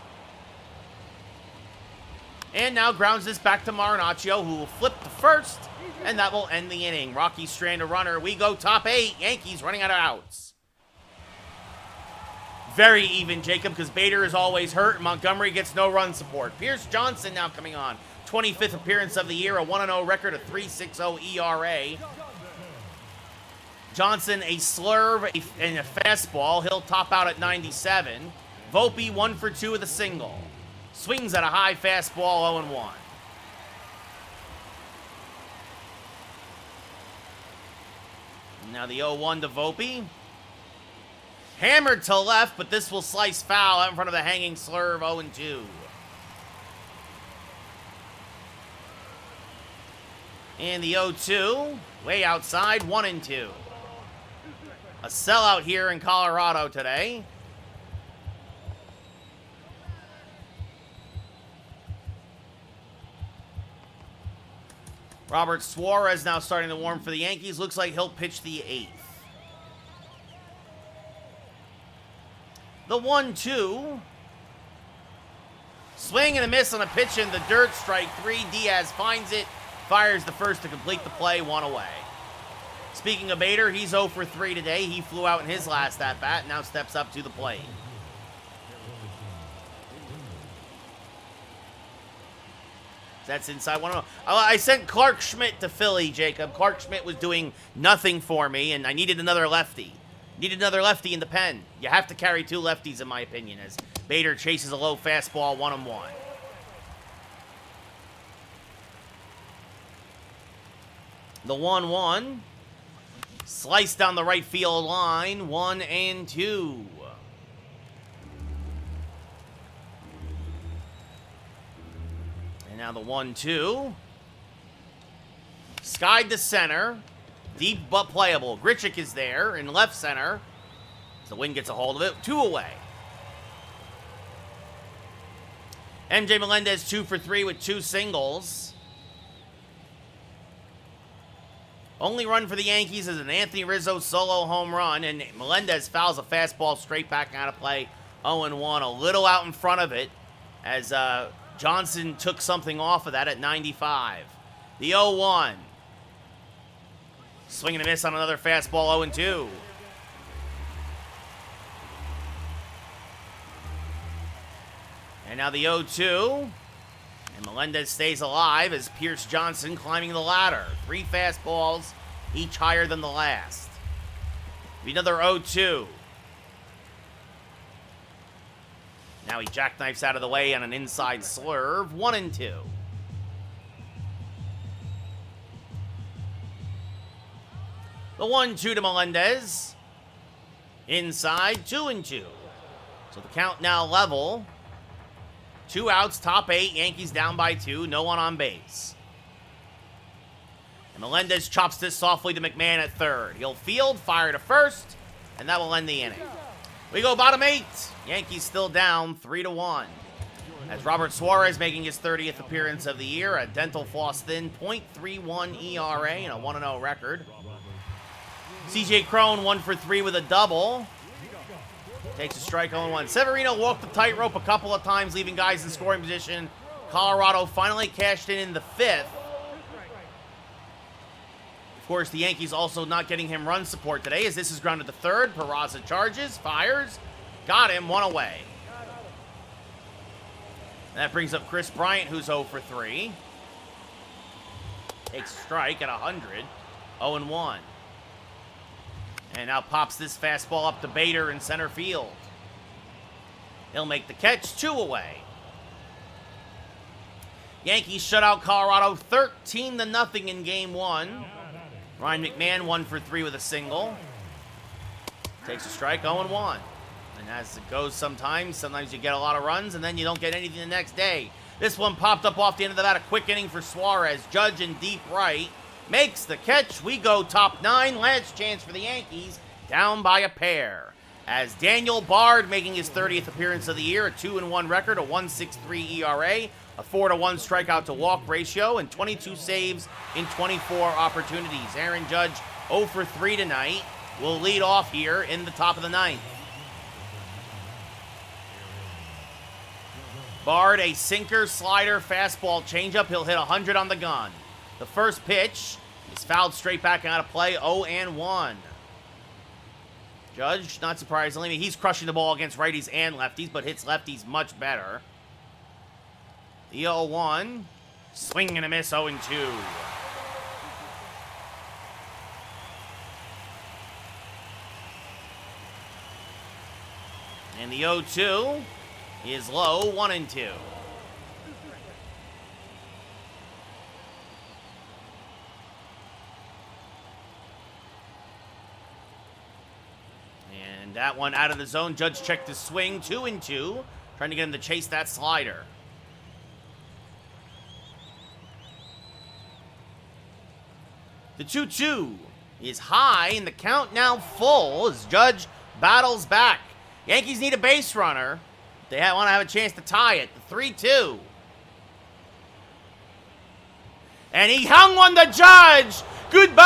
And now grounds this back to Marinaccio, who will flip to first, and that will end the inning. Rockies strand a runner. We go top 8. Yankees running out of outs. Very even, Jacob, because Bader is always hurt, and Montgomery gets no run support. Pierce Johnson now coming on. 25th appearance of the year, a 1-0 record, a 3.60 ERA. Johnson, a slurve and a fastball. He'll top out at 97. Volpe, 1 for 2 with a single. Swings at a high fastball, 0-1. Now the 0-1 to Volpe. Hammered to left, but this will slice foul out in front of the hanging slurve, 0-2. And the 0-2, way outside, 1-2. A sellout here in Colorado today. Robert Suarez now starting to warm for the Yankees. Looks like he'll pitch the 8th. The 1-2. Swing and a miss on a pitch in the dirt. Strike 3. Diaz finds it. Fires the first to complete the play. 1 away. Speaking of Bader, he's 0 for 3 today. He flew out in his last at-bat. Now steps up to the plate. That's inside 1-0. I sent Clark Schmidt to Philly, Jacob. Clark Schmidt was doing nothing for me, and I needed another lefty. Needed another lefty in the pen. You have to carry 2 lefties, in my opinion, as Bader chases a low fastball 1-1. The 1-1. Slice down the right field line. 1-2. Now the 1-2. Skied to center. Deep but playable. Grichuk is there in left center. The wind gets a hold of it. 2 away. MJ Melendez 2 for 3 with 2 singles. Only run for the Yankees is an Anthony Rizzo solo home run, and Melendez fouls a fastball straight back out of play. 0-1. A little out in front of it as Johnson took something off of that at 95. The 0-1. Swing and a miss on another fastball, 0-2. And now the 0-2. And Melendez stays alive as Pierce Johnson climbing the ladder. 3 fastballs, each higher than the last. Another 0-2. Now he jackknifes out of the way on an inside slurve. 1-2. The 1-2 to Melendez. Inside, 2-2. So the count now level. 2 outs, top 8. Yankees down by 2. No one on base. And Melendez chops this softly to McMahon at third. He'll field, fire to first, and that will end the inning. We go bottom 8. Yankees still down 3-1. As Robert Suarez making his 30th appearance of the year, a dental floss thin .31 ERA and a 1-0 record. CJ Cron 1 for 3 with a double. Takes a strike 0-1. Severino walked the tightrope a couple of times, leaving guys in scoring position. Colorado finally cashed in the 5th. Of course, the Yankees also not getting him run support today, as this is grounded to third. Peraza charges, fires, got him, 1 away. And that brings up Chris Bryant, who's 0 for 3. Takes a strike at 100, 0-1. And now pops this fastball up to Bader in center field. He'll make the catch, 2 away. Yankees shut out Colorado 13-0 in game 1. Ryan McMahon 1 for 3 with a single. Takes a strike, 0-1. And as it goes sometimes you get a lot of runs and then you don't get anything the next day. This one popped up off the end of the bat. A quick inning for Suarez. Judge in deep right. Makes the catch. We go top 9. Last chance for the Yankees. Down by a pair. As Daniel Bard making his 30th appearance of the year. A 2-1 record. A 1.63 ERA. A 4-1 strikeout to walk ratio. And 22 saves in 24 opportunities. Aaron Judge 0 for 3 tonight. Will lead off here in the top of the 9th. Bard, a sinker, slider, fastball, changeup. He'll hit 100 on the gun. The first pitch is fouled straight back out of play, 0-1. Judge, not surprisingly, he's crushing the ball against righties and lefties, but hits lefties much better. The 0-1, swing and a miss, 0-2. And the 0-2 is low, 1-2. And that one out of the zone. Judge checked his swing, 2-2. Trying to get him to chase that slider. The 2-2 is high, and the count now full as Judge battles back. Yankees need a base runner. They want to have a chance to tie it. The 3-2. And he hung one to Judge. Goodbye,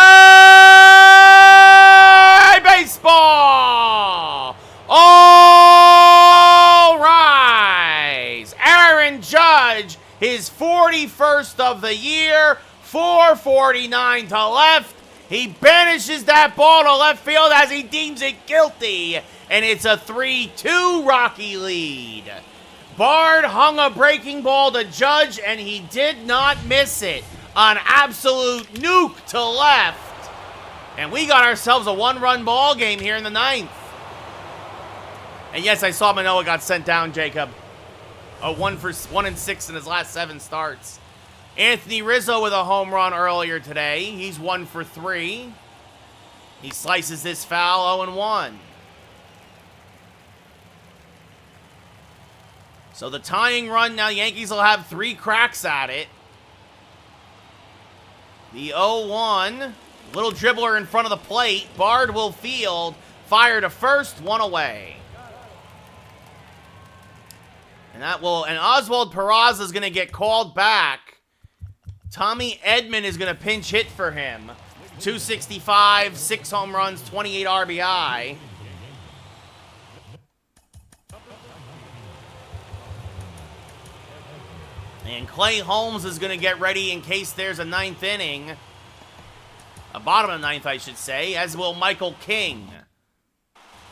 baseball. All rise. Aaron Judge, his 41st of the year. 4:49 to left. He banishes that ball to left field as he deems it guilty. And it's a 3-2 Rocky lead. Bard hung a breaking ball to Judge, and he did not miss it. An absolute nuke to left. And we got ourselves a 1-run ball game here in the 9th. And yes, I saw Manoah got sent down, Jacob. A 1-6 in his last 7 starts. Anthony Rizzo with a home run earlier today. He's 1 for 3. He slices this foul, 0-1. So the tying run, now Yankees will have 3 cracks at it. The 0-1, little dribbler in front of the plate. Bard will field, fire to first, 1 away. And Oswald Peraza is going to get called back. Tommy Edman is going to pinch hit for him. 265, 6 home runs, 28 RBI. And Clay Holmes is going to get ready in case there's a 9th inning. Bottom of the ninth, I should say, as will Michael King.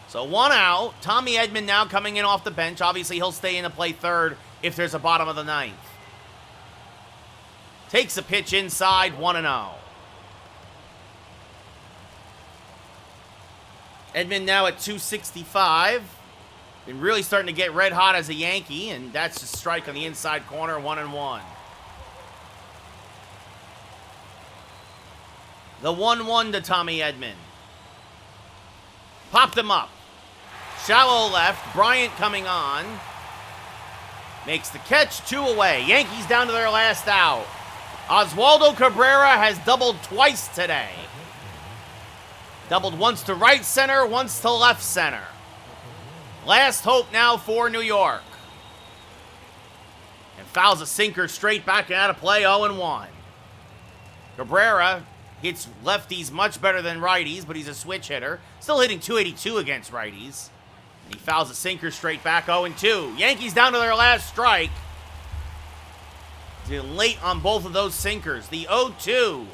So 1 out. Tommy Edman now coming in off the bench. Obviously, he'll stay in to play third if there's a bottom of the ninth. Takes a pitch inside, 1-0. Edman now at 265. Been really starting to get red hot as a Yankee, and that's a strike on the inside corner, 1-1. The 1-1 to Tommy Edman. Popped him up. Shallow left. Bryant coming on. Makes the catch, 2 away. Yankees down to their last out. Oswaldo Cabrera has doubled twice today. Doubled once to right center, once to left center. Last hope now for New York. And fouls a sinker straight back out of play, 0-1. Cabrera hits lefties much better than righties, but he's a switch hitter. Still hitting .282 against righties. And he fouls a sinker straight back, 0-2. Yankees down to their last strike. He's been late on both of those sinkers. The 0-2.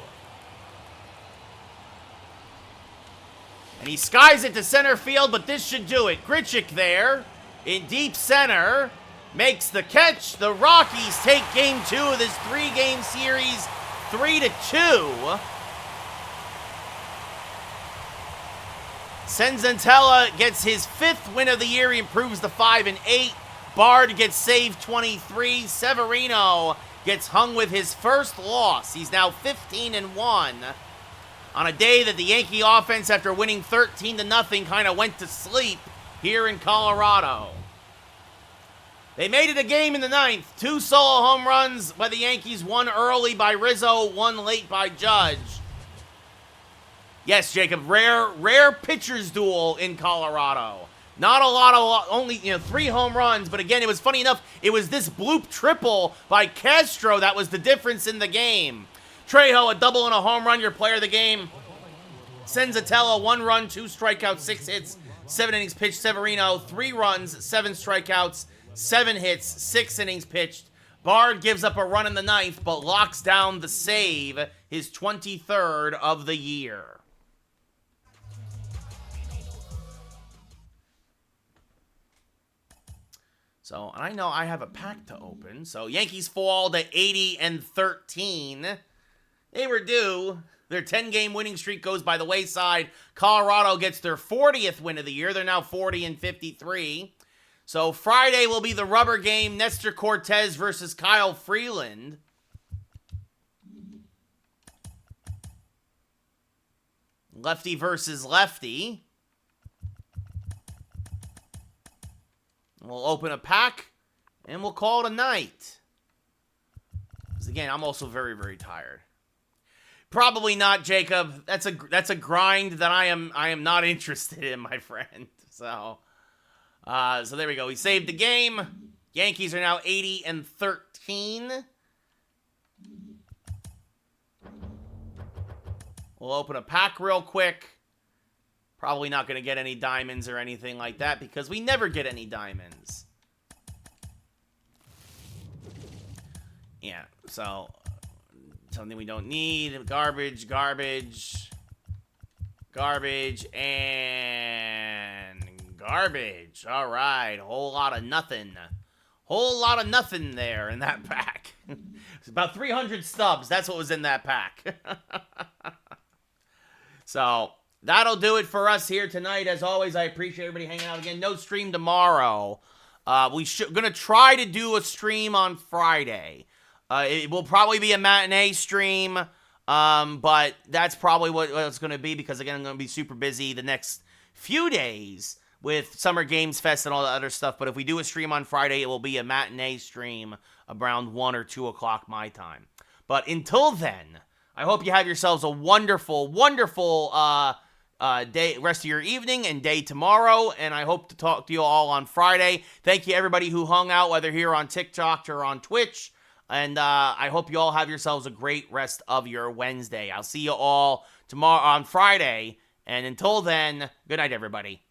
And he skies it to center field, but this should do it. Grichuk there in deep center makes the catch. The Rockies take game 2 of this 3-game series, 3-2. Senzatella gets his 5th win of the year. He improves to 5-8. Bard gets saved 23. Severino gets hung with his first loss. He's now 15-1 on a day that the Yankee offense, after winning 13-0, kind of went to sleep here in Colorado. They made it a game in the 9th. 2 solo home runs by the Yankees, 1 early by Rizzo, 1 late by Judge. Yes, Jacob, rare pitchers duel in Colorado. Not a lot of, only 3 home runs, but again, it was funny enough, it was this bloop triple by Castro that was the difference in the game. Trejo, a double and a home run, your player of the game. Senzatella, 1 run, 2 strikeouts, 6 hits, 7 innings pitched. Severino, 3 runs, 7 strikeouts, 7 hits, 6 innings pitched. Bard gives up a run in the 9th, but locks down the save, his 23rd of the year. So, and I know I have a pack to open. So, Yankees fall to 80-13. They were due. Their 10-game winning streak goes by the wayside. Colorado gets their 40th win of the year. They're now 40-53. So, Friday will be the rubber game. Nestor Cortez versus Kyle Freeland. Lefty versus lefty. We'll open a pack, and we'll call it a night. Because again, I'm also very, very tired. Probably not, Jacob. That's a grind that I am not interested in, my friend. So there we go. We saved the game. Yankees are now 80-13. We'll open a pack real quick. Probably not going to get any diamonds or anything like that because we never get any diamonds. Yeah, so something we don't need. Garbage, garbage, garbage, and garbage. All right, whole lot of nothing. Whole lot of nothing there in that pack. It's about 300 stubs. That's what was in that pack. So that'll do it for us here tonight. As always, I appreciate everybody hanging out again. No stream tomorrow. We're going to try to do a stream on Friday. It will probably be a matinee stream, but that's probably what it's going to be because, again, I'm going to be super busy the next few days with Summer Games Fest and all the other stuff. But if we do a stream on Friday, it will be a matinee stream around 1 or 2 o'clock my time. But until then, I hope you have yourselves a wonderful, wonderful day, rest of your evening and day tomorrow, and I hope to talk to you all on Friday. Thank you, everybody who hung out, whether here on TikTok or on Twitch, and I hope you all have yourselves a great rest of your Wednesday. I'll see you all tomorrow on Friday, and until then, good night, everybody.